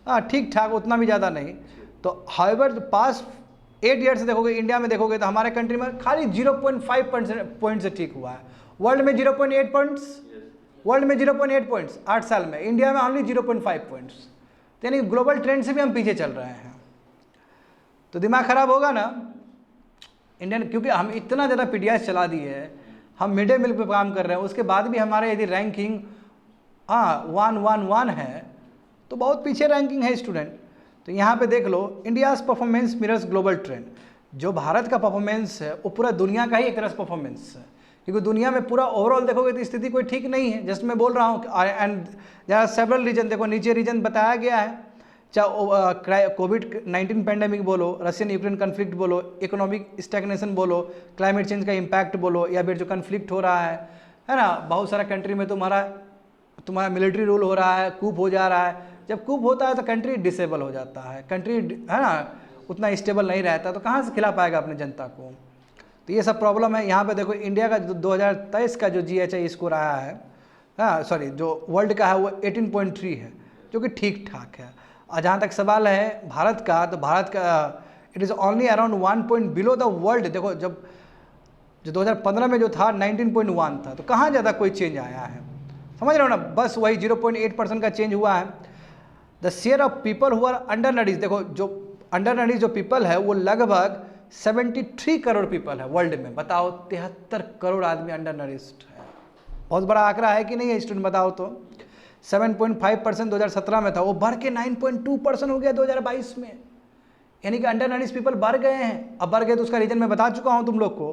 हाँ ठीक ठाक, उतना भी ज़्यादा नहीं। तो हाउएवर पास 8 ईयर से देखोगे, इंडिया में देखोगे तो हमारे कंट्री में खाली 0.5 पॉइंट से ठीक हुआ है। वर्ल्ड में 0.8 पॉइंट्स, वर्ल्ड में 0.8 पॉइंट्स 8 साल में, इंडिया में ओनली 0.5 पॉइंट्स। यानी ग्लोबल ट्रेंड से भी हम पीछे चल रहे हैं, तो दिमाग खराब होगा ना इंडियन, क्योंकि हम इतना ज़्यादा पीडीएस चला दिए है, हम मिड डे मील पे काम कर रहे हैं, उसके बाद भी हमारे यदि रैंकिंग 111 है तो बहुत पीछे रैंकिंग है स्टूडेंट। तो यहाँ पे देख लो, India's performance mirrors global trend. जो भारत का परफॉर्मेंस है वो पूरा दुनिया का ही एक तरह से परफॉर्मेंस है, क्योंकि दुनिया में पूरा ओवरऑल देखोगे तो स्थिति कोई ठीक नहीं है। जस्ट मैं बोल रहा हूँ, and there are several reason, देखो नीचे रीजन बताया गया है, चाहे कोविड-19 पैंडेमिक बोलो, रशियन यूक्रेन कन्फ्लिक्ट बोलो, इकोनॉमिक स्टैग्नेशन बोलो, क्लाइमेट चेंज का इम्पैक्ट बोलो, या फिर जो कन्फ्लिक्ट हो रहा है ना, बहुत सारा कंट्री में तुम्हारा मिलिट्री रूल हो रहा है, कूप हो जा रहा है। जब कूप होता है तो कंट्री डिसेबल हो जाता है, कंट्री है ना उतना स्टेबल नहीं रहता, तो कहाँ से खिला पाएगा अपने जनता को? तो ये सब प्रॉब्लम है। यहाँ पे देखो इंडिया का 2023 का जो GHI स्कोर आया है, हाँ सॉरी, जो वर्ल्ड का है वो 18.3 है, जो कि ठीक ठाक है। और जहाँ तक सवाल है भारत का, तो भारत का it is only around 1 point below the world. देखो जब जो 2015 में जो था 19.1 था, तो कहाँ ज़्यादा कोई चेंज आया है, समझ रहे हो ना? बस वही 0.8% का चेंज हुआ है। The share of people who are undernourish, देखो जो अंडर नरिश जो पीपल है वो लगभग 73 करोड़ पीपल है वर्ल्ड में। बताओ 73 करोड़ आदमी अंडर नरिश्ड है, बहुत बड़ा आंकड़ा है कि नहीं है स्टूडेंट? बताओ तो 7.5% 2017 में था, वो बढ़ के 9.2% हो गया 2022 में, यानी कि अंडर नरिश पीपल बढ़ गए हैं। अब बढ़ गए तो उसका रीजन मैं बता चुका हूँ तुम लोग को।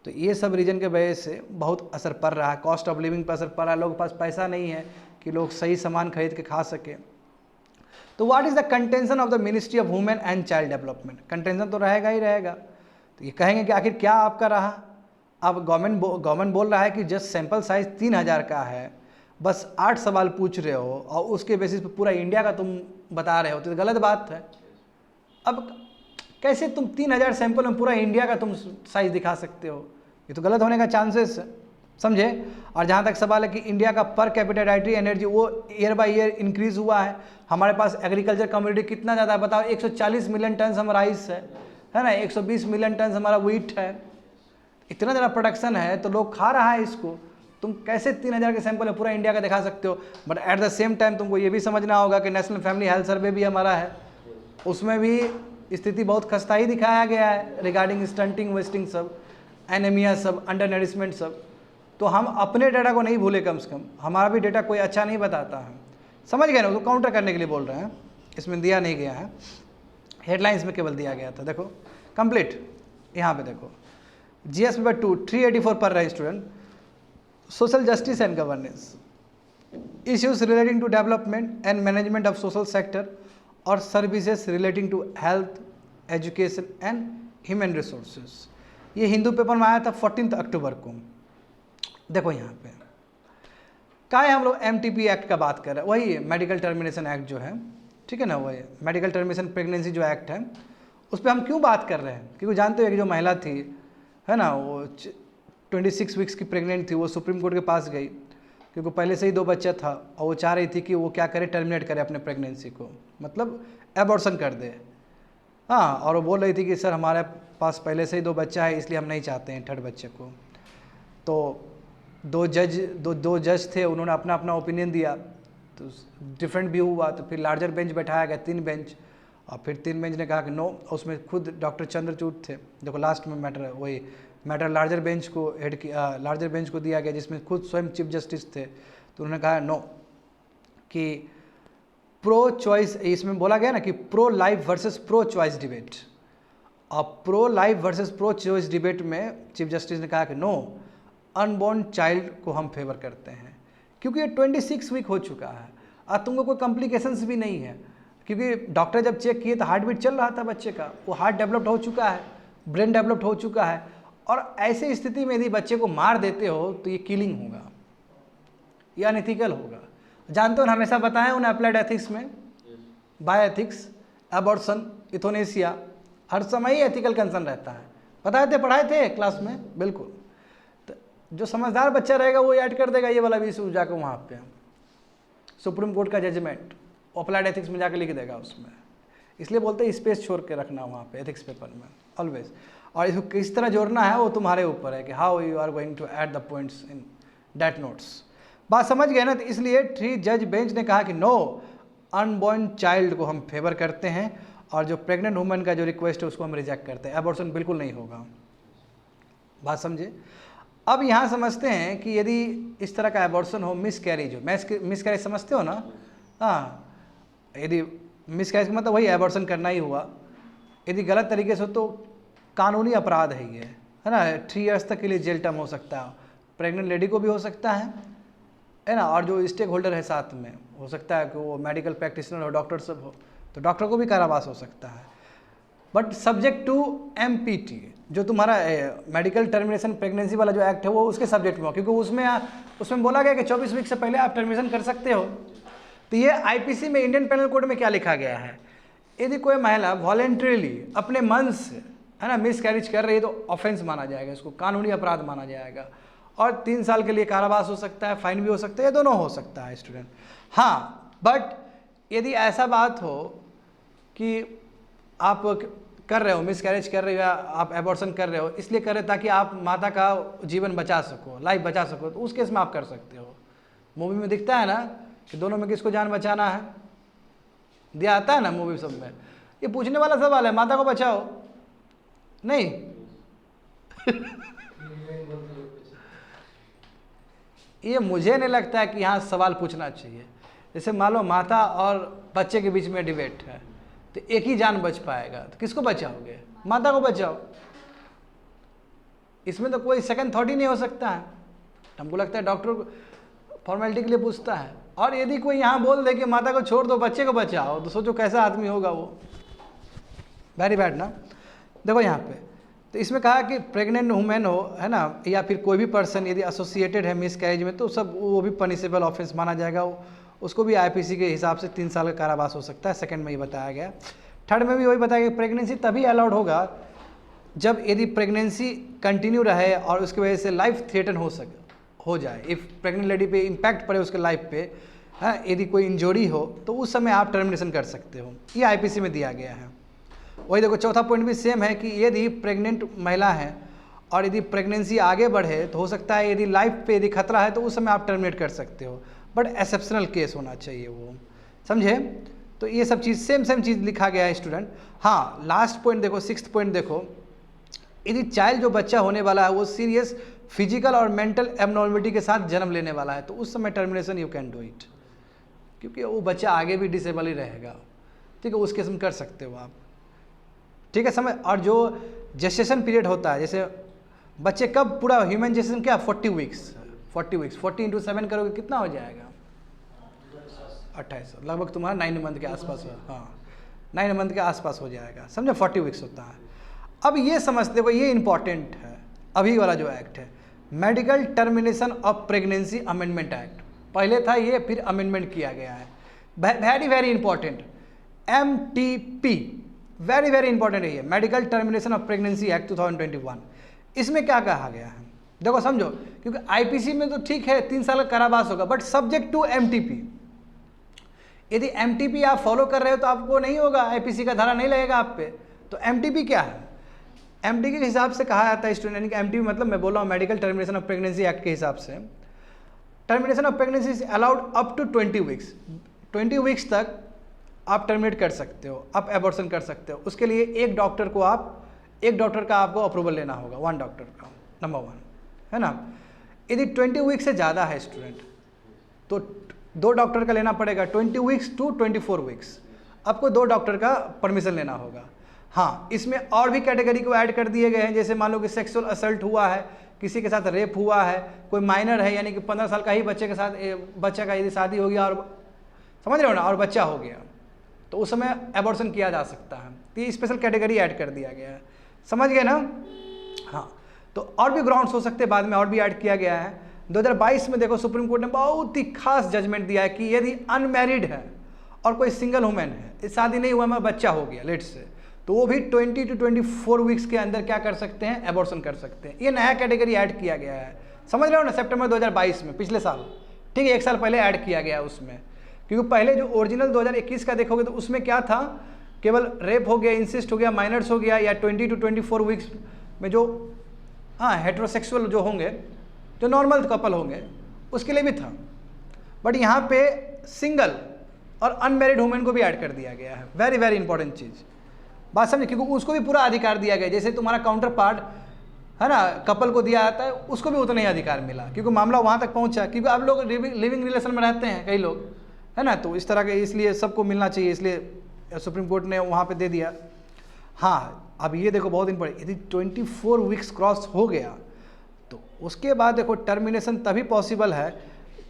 तो ये सब रीजन के वजह से बहुत असर पड़ रहा है, कॉस्ट ऑफ लिविंग पर असर पड़ रहा है, लोगों के पास पैसा नहीं है कि लोग सही सामान खरीद के खा सके। तो what is the contention of the ministry of women and child development? Contention तो रहेगा ही रहेगा। तो ये कहेंगे कि आखिर क्या आपका रहा। अब गवर्नमेंट बोल रहा है कि जस्ट सैंपल साइज 3000 का है, बस 8 सवाल पूछ रहे हो और उसके बेसिस पे पूरा इंडिया का तुम बता रहे हो, तो गलत बात है। अब कैसे तुम 3000 सैंपल में पूरा इंडिया का तुम साइज दिखा सकते हो? ये तो गलत होने का चांसेस है, समझे। और जहाँ तक सवाल है कि इंडिया का पर कैपिटा डाइटरी एनर्जी वो ईयर बाय ईयर इंक्रीज हुआ है। हमारे पास एग्रीकल्चर कम्युनिटी कितना ज़्यादा है बताओ, 140 मिलियन टन हमारा राइस है ना, 120 मिलियन टन हमारा व्हीट है। इतना ज़्यादा प्रोडक्शन है तो लोग खा रहा है इसको। तुम कैसे 3000 के सैंपल में पूरा इंडिया का दिखा सकते हो? But at the same time तुमको ये भी समझना होगा कि नेशनल फैमिली हेल्थ सर्वे भी हमारा है, उसमें भी स्थिति बहुत खस्ता ही दिखाया गया है रिगार्डिंग स्टंटिंग, वेस्टिंग सब, एनीमिया सब, अंडर नरिशमेंट सब। तो हम अपने डेटा को नहीं भूले, कम से कम हमारा भी डेटा कोई अच्छा नहीं बताता है, समझ गए ना। उसको काउंटर करने के लिए बोल रहे हैं, इसमें दिया नहीं गया है, हेडलाइंस में केवल दिया गया था। देखो कंप्लीट, यहाँ पे देखो GS पेपर 2 384 पढ़ रहे student. Social justice and governance, issues relating to development and management of social sector और services relating to health, education and human resources. ये हिंदू पेपर में आया था 14 अक्टूबर को। देखो यहाँ पे क्या है, हम लोग MTP एक्ट का बात कर रहे हैं, वही मेडिकल टर्मिनेशन एक्ट जो है, ठीक है ना, वही मेडिकल टर्मिनेशन प्रेगनेंसी जो एक्ट है, उस पर हम क्यों बात कर रहे हैं? क्योंकि जानते हो कि जो महिला थी, है ना, वो 26 वीक्स की प्रेग्नेंट थी, वो सुप्रीम कोर्ट के पास गई क्योंकि पहले से ही 2 बच्चा था और वो चाह रही थी कि वो क्या करे, टर्मिनेट करे अपने प्रेगनेंसी को, मतलब एबॉर्शन कर दे। हाँ, और वो बोल रही थी कि सर हमारे पास पहले से ही 2 बच्चा है, इसलिए हम नहीं चाहते हैं 3rd बच्चे को। तो दो जज थे, उन्होंने अपना अपना ओपिनियन दिया, तो डिफरेंट व्यू हुआ। तो फिर लार्जर बेंच बैठाया गया, 3 बेंच, और फिर 3 बेंच ने कहा कि नो। उसमें खुद डॉक्टर चंद्रचूड़ थे, देखो लास्ट में मैटर, वही मैटर लार्जर बेंच को हेड किया, लार्जर बेंच को दिया गया, जिसमें खुद स्वयं चीफ जस्टिस थे। तो उन्होंने कहा नो, कि प्रो चॉइस, इसमें बोला गया ना कि pro life versus pro choice debate, और pro life versus pro choice debate में चीफ जस्टिस ने कहा कि नो, अनबॉर्न चाइल्ड को हम फेवर करते हैं, क्योंकि ये 26 वीक हो चुका है और तुमको कोई कॉम्प्लिकेशंस भी नहीं है, क्योंकि डॉक्टर जब चेक किए तो हार्ट बीट चल रहा था बच्चे का, वो हार्ट डेवलप्ड हो चुका है, ब्रेन डेवलप्ड हो चुका है। और ऐसी स्थिति में यदि बच्चे को मार देते हो तो ये किलिंग होगा, ये अनएथिकल होगा। जानते हो, हमेशा बताएं उन्हें अप्लाइड एथिक्स में, बायो एथिक्स, एबॉर्शन, इथोनेसिया, हर समय ही एथिकल कंसर्न रहता है। बताए थे, पढ़ाए थे क्लास में, बिल्कुल। तो जो समझदार बच्चा रहेगा वो ऐड कर देगा ये वाला भी इशू जाकर वहाँ पे, सुप्रीम कोर्ट का जजमेंट अप्लाइड एथिक्स में जाकर लिख देगा उसमें। इसलिए बोलते हैं स्पेस छोड़ के रखना वहाँ पे एथिक्स पेपर में ऑलवेज। और इसको किस तरह जोड़ना है वो तुम्हारे ऊपर है कि how you are going to add the points in that notes. बात समझ गए ना। तो इसलिए 3 जज बेंच ने कहा कि नो, अनबॉर्न चाइल्ड को हम फेवर करते हैं, और जो प्रेग्नेंट वुमेन का जो रिक्वेस्ट है उसको हम रिजेक्ट करते हैं, एबॉर्शन बिल्कुल नहीं होगा। बात समझे। अब यहाँ समझते हैं कि यदि इस तरह का एबॉर्शन हो, मिसकैरेज हो, मिसकैरेज समझते हो ना, हाँ, यदि मिसकैरेज का मतलब वही एबॉर्शन करना ही हुआ, यदि गलत तरीके से हो तो कानूनी अपराध है ये, है ना। 3 इयर्स तक के लिए जेल टर्म हो सकता है, प्रेग्नेंट लेडी को भी हो सकता है ना, और जो स्टेक होल्डर है साथ में, हो सकता है कि वो मेडिकल प्रैक्टिशनर हो, डॉक्टर सब हो, तो डॉक्टर को भी कारावास हो सकता है। बट सब्जेक्ट टू MPT, जो तुम्हारा मेडिकल टर्मिनेशन प्रेगनेंसी वाला जो एक्ट है वो उसके सब्जेक्ट में हो, क्योंकि उसमें बोला गया कि 24 वीक से पहले आप टर्मिनेशन कर सकते हो। तो ये IPC में, इंडियन पेनल कोड में क्या लिखा गया है, यदि कोई महिला वॉलेंट्रीली अपने मन से, है ना, मिसकैरेज कर रही है तो ऑफेंस माना जाएगा, इसको कानूनी अपराध माना जाएगा, और 3 साल के लिए कारावास हो सकता है, फाइन भी हो सकता है, ये दोनों हो सकता है स्टूडेंट। हाँ, बट यदि ऐसा बात हो कि आप कर रहे हो, मिसकैरेज कर रहे हो, या आप एबॉर्शन कर रहे हो, इसलिए कर रहे हो ताकि आप माता का जीवन बचा सको, लाइफ बचा सको, तो उस केस में आप कर सकते हो। मूवी में दिखता है ना कि दोनों में किसको जान बचाना है, दिया आता है ना मूवी सब में। ये पूछने वाला सवाल है, माता को बचाओ नहीं ये मुझे नहीं लगता है कि यहाँ सवाल पूछना चाहिए। जैसे मान लो माता और बच्चे के बीच में डिबेट है, तो एक ही जान बच पाएगा, तो किसको बचाओगे? माता को बचाओ। इसमें तो कोई सेकंड थॉट ही नहीं हो सकता है। हमको लगता है डॉक्टर फॉर्मेलिटी के लिए पूछता है, और यदि कोई यहाँ बोल दे कि माता को छोड़ दो बच्चे को बचाओ, तो सोचो कैसा आदमी होगा वो। वेरी बैड ना। देखो यहाँ पे तो इसमें कहा कि प्रेग्नेंट वुमेन हो, है ना, या फिर कोई भी पर्सन यदि एसोसिएटेड है मिस कैरेज में, तो सब वो भी पनिशेबल ऑफेंस माना जाएगा। उसको भी आईपीसी के हिसाब से 3 साल का कारावास हो सकता है। सेकंड में ये बताया गया। थर्ड में भी वही बताया गया प्रेगनेंसी तभी अलाउड होगा जब यदि प्रेगनेंसी कंटिन्यू रहे और उसकी वजह से लाइफ थ्रेटन हो जाए। इफ़ प्रेग्नेंट लेडी पे इम्पैक्ट पड़े उसके लाइफ पे, है, यदि कोई इंजरी हो तो उस समय आप टर्मिनेशन कर सकते हो। ये आईपीसी में दिया गया है। वही देखो चौथा पॉइंट भी सेम है कि यदि प्रेग्नेंट महिला है और यदि प्रेगनेंसी आगे बढ़े तो हो सकता है यदि लाइफ पे यदि खतरा है तो उस समय आप टर्मिनेट कर सकते हो, बट एक्सेप्शनल केस होना चाहिए वो, समझे। तो ये सब चीज़ सेम चीज़ लिखा गया है स्टूडेंट। हाँ, लास्ट पॉइंट देखो, 6th पॉइंट देखो, यदि चाइल्ड जो बच्चा होने वाला है वो सीरियस फिजिकल और मेंटल एबनॉर्मलिटी के साथ जन्म लेने वाला है तो उस समय termination you can do it, क्योंकि वो बच्चा आगे भी डिसेबल ही रहेगा, ठीक है, उस केस में कर सकते हो आप, ठीक है, समझ। और जो जेस्टेशन पीरियड होता है, जैसे बच्चे कब पूरा ह्यूमन जेस्टेशन क्या 40 वीक्स 40 × 7 करोगे कितना हो जाएगा 28, लगभग तुम्हारा 9 मंथ के आसपास। हाँ, 9 मंथ के आसपास हो जाएगा, समझे। 40 वीक्स होता है। अब ये समझते हो, ये इंपॉर्टेंट है अभी वाला जो एक्ट है, medical termination of pregnancy amendment act. पहले था ये, फिर अमेंडमेंट किया गया है। Very important, MTP, very important है ये, medical termination of pregnancy act 2021। इसमें क्या कहा गया है देखो समझो, क्योंकि आईपीसी में तो ठीक है 3 साल का कारावास होगा, बट सब्जेक्ट टू MTP। यदि MTP आप फॉलो कर रहे हो तो आपको नहीं होगा, आईपीसी का धारा नहीं लगेगा आप पे। तो MTP क्या है, MTP के हिसाब से कहा जाता है स्टूडेंट, यानी कि MTP मतलब मैं बोल रहा हूँ medical termination of pregnancy act के हिसाब से, termination of pregnancy is allowed up to 20 weeks. 20 weeks तक आप टर्मिनेट कर सकते हो, आप एबॉर्शन कर सकते हो। उसके लिए एक डॉक्टर का आपको अप्रूवल लेना होगा, 1 डॉक्टर का, नंबर 1, है ना। यदि 20 वीक्स से ज़्यादा है स्टूडेंट तो 2 डॉक्टर का लेना पड़ेगा। 20 वीक्स टू 24 वीक्स आपको 2 डॉक्टर का परमिशन लेना होगा। हाँ, इसमें और भी कैटेगरी को ऐड कर दिए गए हैं, जैसे मान लो कि सेक्सुअल असल्ट हुआ है, किसी के साथ रेप हुआ है, कोई माइनर है, यानी कि 15 साल का ही बच्चे के साथ बच्चा का यदि शादी हो गया और समझ रहे हो ना, और बच्चा हो गया तो उस समय एबॉर्शन किया जा सकता है। तो ये स्पेशल कैटेगरी ऐड कर दिया गया है, समझ गए ना। हाँ, तो और भी ग्राउंड्स हो सकते हैं, बाद में और भी ऐड किया गया है। 2022 में देखो सुप्रीम कोर्ट ने बहुत ही खास जजमेंट दिया है कि यदि अनमैरिड है और कोई सिंगल वुमेन है, शादी नहीं हुआ, में बच्चा हो गया लेट से, तो वो भी 20 to 24 वीक्स के अंदर क्या कर सकते हैं, एबॉर्शन कर सकते हैं। ये नया कैटेगरी ऐड किया गया है, समझ रहे हो ना, सितंबर 2022 में, पिछले साल, ठीक है, 1 साल पहले ऐड किया गया है उसमें। क्योंकि पहले जो ओरिजिनल 2021 का देखोगे तो उसमें क्या था, केवल रेप हो गया, इंसिस्ट हो गया, माइनर्स हो गया, या 20 to 24 वीक्स में जो हेट्रोसेक्सुअल जो होंगे, जो नॉर्मल कपल होंगे, उसके लिए भी था। बट यहाँ पे सिंगल और अनमैरिड वुमेन को भी ऐड कर दिया गया है। वेरी इंपॉर्टेंट चीज़, बात समझे, क्योंकि उसको भी पूरा अधिकार दिया गया। जैसे तुम्हारा काउंटर पार्ट है ना, कपल को दिया जाता है, उसको भी उतना ही अधिकार मिला, क्योंकि मामला वहाँ तक पहुँचा। क्योंकि अब लोग लिविंग रिलेशन में रहते हैं कई लोग, है ना, तो इस तरह के, इसलिए सबको मिलना चाहिए, इसलिए सुप्रीम कोर्ट ने वहाँ पे दे दिया। हाँ, अब ये देखो बहुत इंपॉर्टेंट, यदि 24 वीक्स क्रॉस हो गया तो उसके बाद देखो टर्मिनेशन तभी पॉसिबल है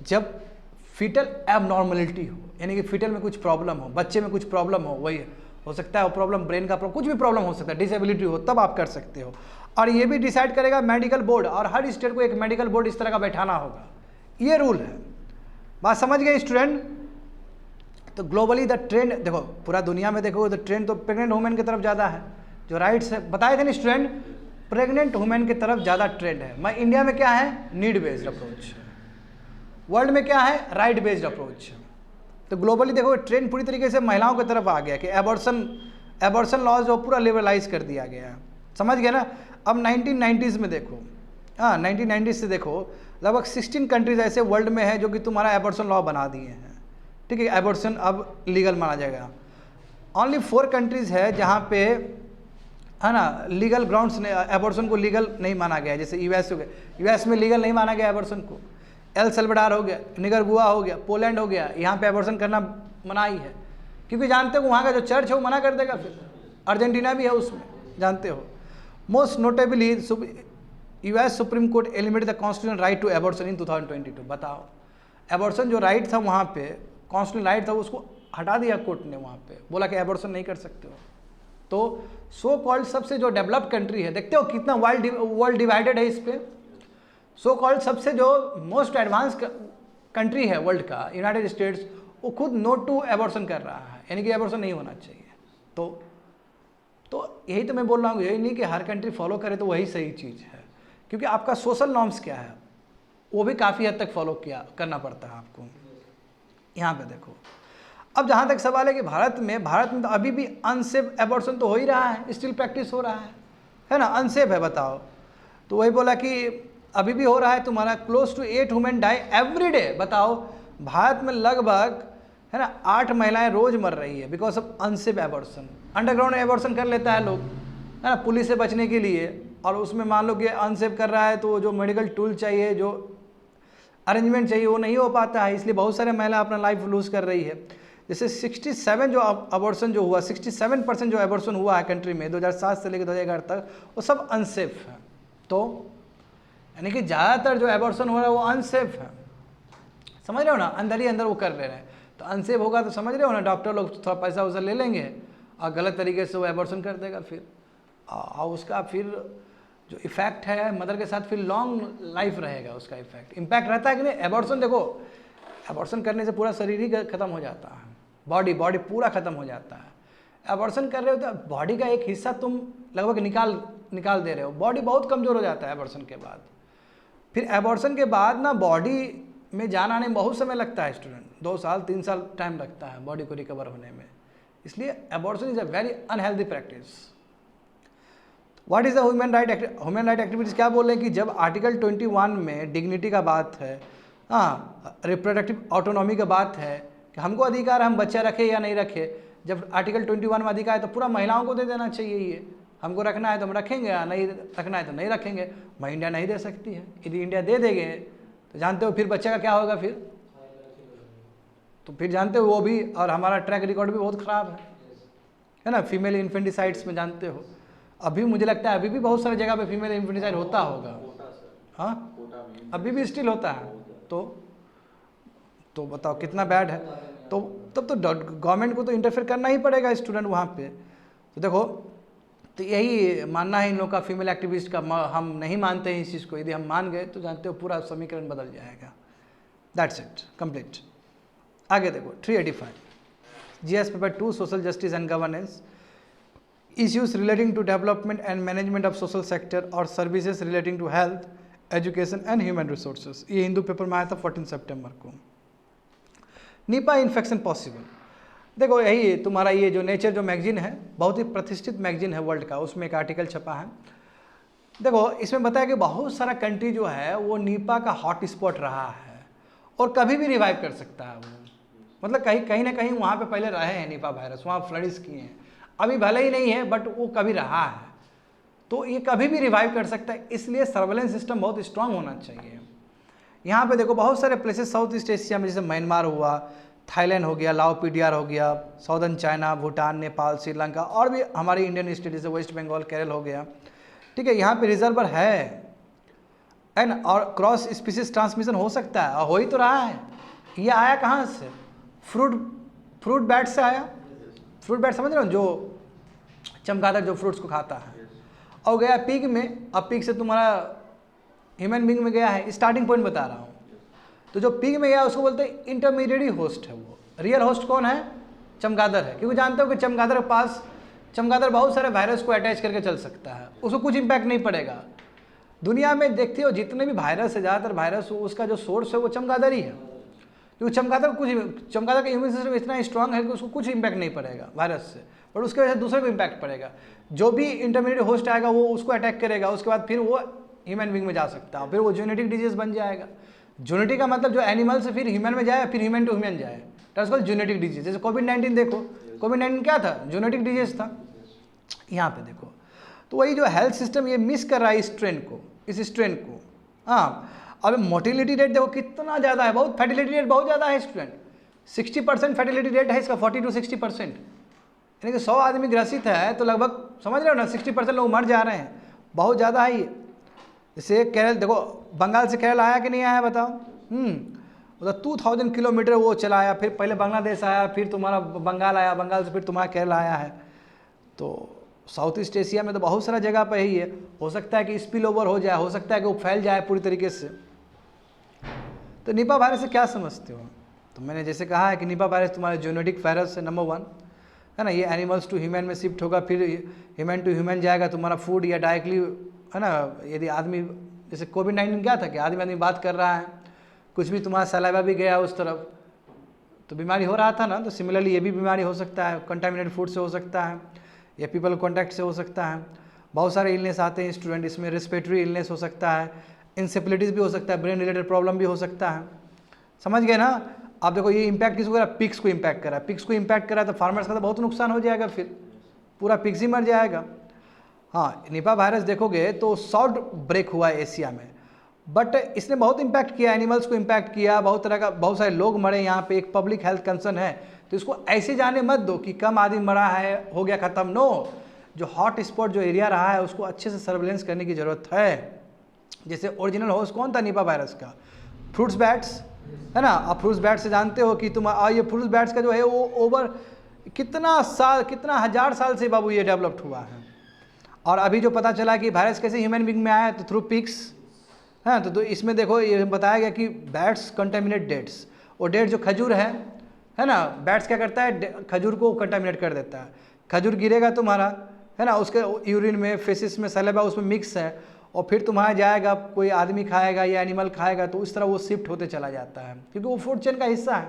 जब फीटल एबनॉर्मलिटी हो, यानी कि फीटल में कुछ प्रॉब्लम हो, बच्चे में कुछ प्रॉब्लम हो, वही हो सकता है वो प्रॉब्लम ब्रेन का प्रॉब्लम, कुछ भी प्रॉब्लम हो सकता है, डिसेबिलिटी हो, तब आप कर सकते हो। और ये भी डिसाइड करेगा मेडिकल बोर्ड, और हर स्टेट को एक मेडिकल बोर्ड इस तरह का बैठाना होगा, ये रूल है। बात समझ गए स्टूडेंट। तो ग्लोबली द ट्रेंड देखो, पूरा दुनिया में देखो तो ट्रेंड तो प्रेग्नेंट वुमेन की तरफ ज़्यादा है, जो राइट्स है बताए थे ना स्टूडेंट, प्रेग्नेंट वुमेन की तरफ ज़्यादा ट्रेंड है। मैं इंडिया में क्या है, नीड बेस्ड अप्रोच, वर्ल्ड में क्या है, राइट बेस्ड अप्रोच। तो ग्लोबली देखो ट्रेंड पूरी तरीके से महिलाओं की तरफ आ गया कि एबॉर्शन लॉज जो पूरा लिबरलाइज कर दिया गया है, समझ गए ना। अब 1990s में देखो, 1990s से देखो लगभग 16 कंट्रीज ऐसे वर्ल्ड में है जो कि तुम्हारा एबॉर्शन लॉ बना दिए हैं, ठीक है, एबॉर्शन अब लीगल माना जाएगा। ओनली 4 कंट्रीज है जहाँ पे, है ना, लीगल ग्राउंड्स ने एबॉर्शन को लीगल नहीं माना गया। जैसे यूएस हो गया, यूएस में लीगल नहीं माना गया एबॉर्शन को, एल सल्वाडोर हो गया, निकरागुआ हो गया, पोलैंड हो गया, यहाँ पे एबॉर्शन करना मनाही है, क्योंकि जानते हो वहाँ का जो चर्च है वो मना कर देगा। फिर अर्जेंटीना भी है उसमें, जानते हो। Most notably US supreme court eliminated the constitutional right to abortion in 2022। बताओ, एबॉर्शन जो राइट था वहाँ पे, कॉन्स्टिट्यूशनल राइट था, उसको हटा दिया कोर्ट ने, वहाँ पे बोला कि एबॉर्शन नहीं कर सकते हो। तो सो कॉल्ड सबसे जो डेवलप्ड कंट्री है, देखते हो कितना वर्ल्ड डिवाइडेड है इस पे। सो कॉल्ड सबसे जो मोस्ट एडवांस कंट्री है वर्ल्ड का, यूनाइटेड स्टेट्स, वो खुद नो टू एबॉर्शन कर रहा है, यानी कि एबॉर्शन नहीं होना चाहिए। तो यही तो मैं बोल रहा हूँ, यही नहीं कि हर कंट्री फॉलो करे तो वही सही चीज़ है, क्योंकि आपका सोशल नॉर्म्स क्या है वो भी काफ़ी हद तक फॉलो करना पड़ता है आपको। यहाँ पे देखो, अब जहाँ तक सवाल है कि भारत में तो अभी भी अनसेफ एबॉर्शन तो हो ही रहा है, स्टिल प्रैक्टिस हो रहा है ना, अनसेफ है, बताओ। तो वही बोला कि अभी भी हो रहा है तुम्हारा, close to 8 women die every day. बताओ, भारत में लगभग है ना 8 महिलाएं रोज मर रही है because of unsafe abortion. Underground abortion कर लेता है लोग, है ना, पुलिस से बचने के लिए, और उसमें मान लो कि अनसेफ कर रहा है तो जो मेडिकल टूल चाहिए, जो अरेंजमेंट चाहिए, वो नहीं हो पाता है, इसलिए बहुत सारे महिला अपना लाइफ लूज कर रही है। जैसे 67 जो अबॉर्शन जो हुआ, 67% जो एबॉर्शन हुआ है कंट्री में 2007 से लेकर 2011 तक, वो सब अनसेफ है। तो यानी कि ज़्यादातर जो एबॉर्शन हो रहा है वो अनसेफ है, समझ रहे हो ना, अंदर ही अंदर वो कर ले रहे हैं। तो अनसेफ होगा तो समझ रहे हो ना, डॉक्टर लोग थोड़ा पैसा वैसा ले लेंगे और गलत तरीके से वो एबॉर्शन कर देगा, फिर और उसका फिर जो इफेक्ट है मदर के साथ फिर लॉन्ग लाइफ रहेगा, उसका इफेक्ट इम्पैक्ट रहता है कि नहीं। एबॉर्शन देखो, एबॉर्शन करने से पूरा शरीर ही खत्म हो जाता है, बॉडी पूरा खत्म हो जाता है। एबॉर्शन कर रहे हो तो बॉडी का एक हिस्सा तुम लगभग निकाल दे रहे हो, बॉडी बहुत कमज़ोर हो जाता है एबॉर्शन के बाद। फिर एबॉर्शन के बाद ना बॉडी में जान आने में बहुत समय लगता है स्टूडेंट, 2 साल 3 साल टाइम लगता है बॉडी को रिकवर होने में, इसलिए abortion is a very unhealthy practice. What is the human right activities क्या बोल रहे हैं कि जब आर्टिकल 21 में डिग्निटी का बात है, हाँ, रिप्रोडक्टिव ऑटोनॉमी का बात है कि हमको अधिकार हम बच्चा रखें या नहीं रखें, जब आर्टिकल 21 में अधिकार है तो पूरा महिलाओं को दे देना चाहिए। ये हमको रखना है तो हम रखेंगे, या नहीं रखना है तो नहीं रखेंगे। मैं इंडिया नहीं दे सकती है, यदि इंडिया दे देंगे तो जानते हो फिर बच्चे का क्या होगा, फिर तो फिर जानते हो वो भी, और हमारा ट्रैक रिकॉर्ड भी बहुत ख़राब है ना, फीमेल इन्फेंटिसाइड्स में जानते हो अभी मुझे लगता है अभी भी बहुत सारी जगह पे फीमेल इन्फेंटिसाइड होता होगा, हाँ अभी भी स्टिल होता है। तो बताओ कितना बैड है। तो तब तो गवर्नमेंट को तो इंटरफेयर करना ही पड़ेगा स्टूडेंट वहाँ पे। तो देखो, तो यही मानना है इन लोग का, फीमेल एक्टिविस्ट का। हम नहीं मानते हैं इस चीज़ को, यदि हम मान गए तो जानते हो पूरा समीकरण बदल जाएगा। That's it, complete. आगे देखो 385 GS paper 2 social justice and governance, issues relating to development and management of social sector और services relating to health, education and human resources. ये हिंदू पेपर में आया था 14 सितंबर को। निपा इन्फेक्शन पॉसिबल, देखो यही तुम्हारा ये जो नेचर जो मैगजीन है, बहुत ही प्रतिष्ठित मैगजीन है वर्ल्ड का, उसमें एक आर्टिकल छपा है। देखो इसमें बताया कि बहुत सारा कंट्री जो है वो निपा का हॉट स्पॉट रहा है और कभी भी रिवाइव कर सकता है वो, मतलब कहीं ना कहीं वहाँ पे पहले रहे हैं निपा वायरस, वहाँ फ्लरिश किए हैं, अभी भले ही नहीं है बट वो कभी रहा है, तो ये कभी भी रिवाइव कर सकता है। इसलिए सर्वेलेंस सिस्टम बहुत स्ट्रांग होना चाहिए। यहाँ पे देखो बहुत सारे प्लेसेस साउथ ईस्ट एशिया में, जैसे म्यांमार हुआ, थाईलैंड हो गया, लाओ पीडीआर हो गया, साउदर्न चाइना, भूटान, नेपाल, श्रीलंका, और भी हमारी इंडियन स्टेट जैसे वेस्ट बंगाल, केरल हो गया, ठीक है, यहाँ पे रिजर्वर है एंड और क्रॉस स्पीसीज ट्रांसमिशन हो सकता है और हो ही तो रहा है। ये आया कहाँ से? फ्रूट बैट से आया। फ्रूट बैट समझ रहे हो, जो चमगादड़ जो फ्रूट्स को खाता है, और गया पिग में। अब पिग से तुम्हारा ह्यूमन बींग में गया है, स्टार्टिंग पॉइंट बता रहा हूँ। तो जो पिग में गया उसको बोलते हैं इंटरमीडिएट होस्ट है। वो रियल होस्ट कौन है? चमगादड़ है, क्योंकि जानते हो कि चमगादड़ बहुत सारे वायरस को अटैच करके चल सकता है, उसको कुछ इम्पैक्ट नहीं पड़ेगा। दुनिया में देखते हो जितने भी वायरस है, ज़्यादातर वायरस हो उसका जो सोर्स है वो चमगादड़ ही है, क्योंकि चमगादड़ का इम्यून सिस्टम इतना स्ट्रांग है कि उसको कुछ इम्पैक्ट नहीं पड़ेगा वायरस से, पर उसके वजह से दूसरे को इम्पैक्ट पड़ेगा। जो भी इंटरमीडिएट होस्ट आएगा वो उसको अटैक करेगा, उसके बाद फिर वो ह्यूमन बींग में जा सकता है, फिर वो जेनेटिक डिजीज बन जाएगा। जेनेटिक का मतलब जो एनिमल से फिर ह्यूमन में जाए, फिर ह्यूमन टू ह्यूमन जाए, दैट्स कॉल्ड जेनेटिक डिजीज। जैसे कोविड-19 देखो, कोविड-19 क्या था? जेनेटिक डिजीज था। यहाँ पे देखो, तो वही जो हेल्थ सिस्टम ये मिस कर रहा है इस स्ट्रेन को। हाँ, अब मोर्टिलिटी रेट देखो कितना ज़्यादा है, बहुत फर्टिलिटी रेट बहुत ज़्यादा है स्टूडेंट, 60% फर्टिलिटी रेट है इसका, 40 to 60%, यानी कि 100 आदमी ग्रसित है तो लगभग समझ रहे हो ना 60% लोग मर जा रहे हैं, बहुत ज़्यादा है ये। जैसे केरल देखो, बंगाल से केरल आया कि नहीं आया बताओ? मतलब 2000 किलोमीटर वो चला आया, फिर पहले बांग्लादेश आया, फिर तुम्हारा बंगाल आया, बंगाल से फिर तुम्हारा केरला आया है। तो साउथ ईस्ट एशिया में तो बहुत सारा जगह पर ही है, हो सकता है कि स्पिल ओवर हो जाए, हो सकता है कि वो फैल जाए पूरी तरीके से। तो निपा वायरस से क्या समझते हो? तो मैंने जैसे कहा है कि निपा वायरस तुम्हारा जेनेटिक वायरस है नंबर 1, है ना। ये एनिमल्स टू ह्यूमन में शिफ्ट होगा, फिर ह्यूमन टू ह्यूमन जाएगा तुम्हारा फूड या डायरेक्टली, है ना। यदि आदमी, जैसे कोविड-19 क्या था कि आदमी बात कर रहा है, कुछ भी तुम्हारा सलाइवा भी गया उस तरफ तो बीमारी हो रहा था ना। तो सिमिलरली ये भी बीमारी हो सकता है, कंटामिनेटेड फूड से हो सकता है या पीपल कॉन्टैक्ट से हो सकता है। बहुत सारे इलनेस आते हैं स्टूडेंट, इसमें रेस्पिरेटरी इलनेस हो सकता है, इंसेप्लिटीज भी हो सकता है, ब्रेन रिलेटेड प्रॉब्लम भी हो सकता है। समझ गए ना। आप देखो ये इम्पैक्ट किसको करा, पिग्स को इम्पैक्ट करा, पिग्स को इम्पैक्ट करा तो फार्मर्स का तो बहुत नुकसान हो जाएगा, फिर पूरा पिग्स ही मर जाएगा। हाँ, निपा वायरस देखोगे तो शॉर्ट ब्रेक हुआ है एशिया में, बट इसने बहुत इम्पैक्ट किया, एनिमल्स को इम्पैक्ट किया, बहुत तरह का, बहुत सारे लोग मरे यहाँ पे। एक पब्लिक हेल्थ कंसर्न है, तो इसको ऐसे जाने मत दो कि कम आदमी मरा है, हो गया ख़त्म। नो, जो हॉट स्पॉट जो एरिया रहा है उसको अच्छे से सर्वेलेंस करने की ज़रूरत है। जैसे ओरिजिनल होस्ट कौन था निपा वायरस का? फ्रूट्स बैट्स, है ना। आप फ्रूट्स बैट से जानते हो कि तुम ये फ्रूट्स बैट्स का जो है वो ओवर कितना साल, कितना हज़ार साल से बाबू ये डेवलप्ड हुआ है। और अभी जो पता चला कि वायरस कैसे ह्यूमन बीइंग में आया, तो थ्रू पिग्स, हाँ। तो इसमें देखो ये बताया गया कि बैट्स कंटामिनेट डेट्स, और डेट जो खजूर है ना, बैट्स क्या करता है, खजूर को कंटामिनेट कर देता है। खजूर गिरेगा तुम्हारा, है ना, उसके यूरिन में, फेसिस में, सलेबा उसमें मिक्स है, और फिर तुम्हारा जाएगा, कोई आदमी खाएगा या एनिमल खाएगा, तो उस तरह वो शिफ्ट होते चला जाता है, क्योंकि वो फूड चेन का हिस्सा है।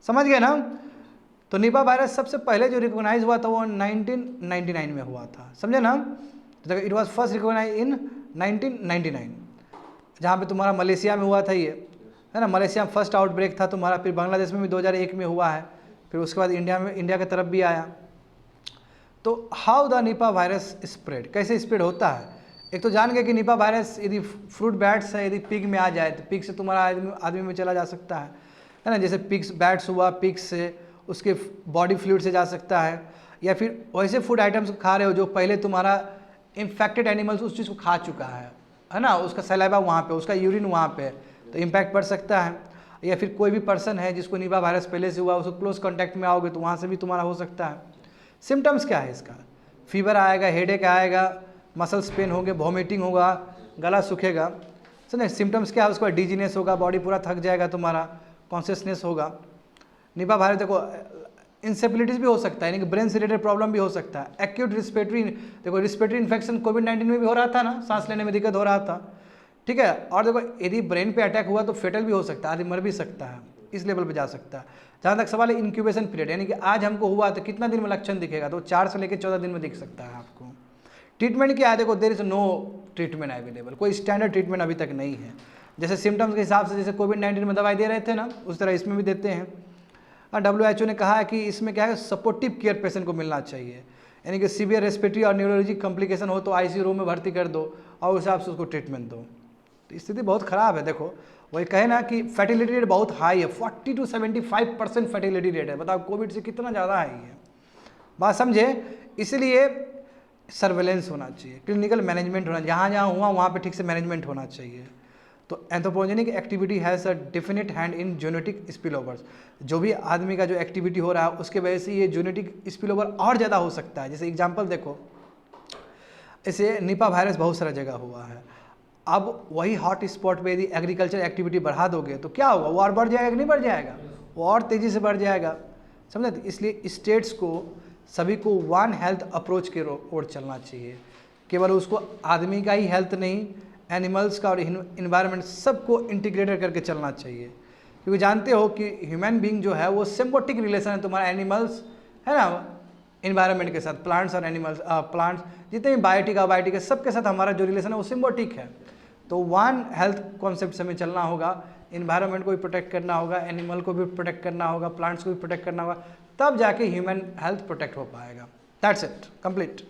समझ गए ना। तो निपा वायरस सबसे पहले जो रिकॉग्नाइज हुआ था वो 1999 में हुआ था, समझे ना। तो इट वॉज फर्स्ट रिकॉग्नाइज इन 1999, जहाँ पे तुम्हारा मलेशिया में हुआ था ये, है ना। मलेशिया में फर्स्ट आउटब्रेक था तुम्हारा, फिर बांग्लादेश में भी 2001 में हुआ है, फिर उसके बाद इंडिया की तरफ भी आया। तो how the Nipah virus spread, कैसे स्प्रेड होता है? एक तो जान गए कि निपा वायरस यदि फ्रूट बैट्स है, यदि पिग में आ जाए तो पिग से तुम्हारा आदमी में चला जा सकता है ना। जैसे पिग्स बैट्स हुआ, पिग से उसके बॉडी फ्लूइड से जा सकता है, या फिर वैसे फूड आइटम्स खा रहे हो जो पहले तुम्हारा इन्फेक्टेड एनिमल्स उस चीज़ को खा चुका है ना, उसका सलाइवा वहाँ पे, उसका यूरिन वहाँ पे, तो इम्पैक्ट पड़ सकता है। या फिर कोई भी पर्सन है जिसको निपा वायरस पहले से हुआ, उसको क्लोज कॉन्टैक्ट में आओगे तो वहाँ से भी तुम्हारा हो सकता है। सिम्टम्स क्या है इसका? फीवर आएगा, हेडेक आएगा, मसल्स पेन होंगे, वॉमिटिंग होगा, गला सूखेगा, समझे। सिम्टम्स क्या है? उसके बाद डिजीनेस होगा, बॉडी पूरा थक जाएगा तुम्हारा, कॉन्शियसनेस होगा। निपा वायरस देखो इंसेबिलिटीज भी हो सकता है, यानी कि ब्रेन से रिलेटेड प्रॉब्लम भी हो सकता है। एक्यूट रिस्पिरेटरी, देखो रिस्पिरेटरी इन्फेक्शन कोविड-19 में भी हो रहा था ना, सांस लेने में दिक्कत हो रहा था, ठीक है। और देखो यदि ब्रेन पे अटैक हुआ तो फेटल भी हो सकता है, आदमी मर भी सकता है, इस लेवल पे जा सकता है। जहाँ तक सवाल है इंक्यूबेशन पीरियड, यानी कि आज हमको हुआ तो कितना दिन में लक्षण दिखेगा? तो 4 से लेकर 14 दिन में दिख सकता है आपको। ट्रीटमेंट क्या है? देखो there is no treatment available, कोई स्टैंडर्ड ट्रीटमेंट अभी तक नहीं है। जैसे सिम्टम्स के हिसाब से, जैसे कोविड-19 में दवाई दे रहे थे ना, उस तरह इसमें भी देते हैं। WHO ने कहा है कि इसमें क्या है, सपोर्टिव केयर पेशेंट को मिलना चाहिए, यानी कि सीवियर रेस्पिरेटरी और न्यूरोलॉजिक कॉम्प्लिकेशन हो तो ICU रूम में भर्ती कर दो और उस हिसाब से उसको ट्रीटमेंट दो। तो स्थिति बहुत ख़राब है। देखो वही कहे ना कि फर्टिलिटी रेट बहुत हाई है, 40 to 75% फर्टिलिटी रेट है। बताओ कोविड से कितना ज़्यादा हाई है, बात समझे। इसलिए सर्वेलेंस होना चाहिए, क्लिनिकल मैनेजमेंट होना, जहाँ जहाँ हुआ वहाँ पे ठीक से मैनेजमेंट होना चाहिए। तो anthropogenic activity has a definite hand in genetic spillovers, जो भी आदमी का जो एक्टिविटी हो रहा है उसके वजह से ये जेनेटिक स्पिलओवर और ज़्यादा हो सकता है। जैसे एग्जांपल देखो, ऐसे निपा वायरस बहुत सारा जगह हुआ है। अब वही हॉट स्पॉट पे यदि एग्रीकल्चर एक्टिविटी बढ़ा दोगे तो क्या होगा? वो और बढ़ जाएगा कि नहीं बढ़ जाएगा? वो और तेज़ी से बढ़ जाएगा, समझे। इसलिए स्टेट्स को सभी को वन हेल्थ अप्रोच के ओर चलना चाहिए। केवल उसको आदमी का ही हेल्थ नहीं, एनिमल्स का और इन्वायरमेंट सबको इंटीग्रेटेड करके चलना चाहिए, क्योंकि जानते हो कि ह्यूमन बीइंग जो है वो सिम्बियोटिक रिलेशन है तुम्हारा एनिमल्स, है ना, इन्वायरमेंट के साथ, प्लांट्स और एनिमल्स, प्लांट्स जितने भी बायोटिक अबायोटिक है सबके साथ हमारा जो रिलेशन है वो सिम्बियोटिक है। तो वन हेल्थ कॉन्सेप्ट से हमें चलना होगा, इन्वायरमेंट को भी प्रोटेक्ट करना होगा, एनिमल को भी प्रोटेक्ट करना होगा, प्लांट्स को भी प्रोटेक्ट करना होगा, तब जाके ह्यूमन हेल्थ प्रोटेक्ट हो पाएगा। That's it, complete.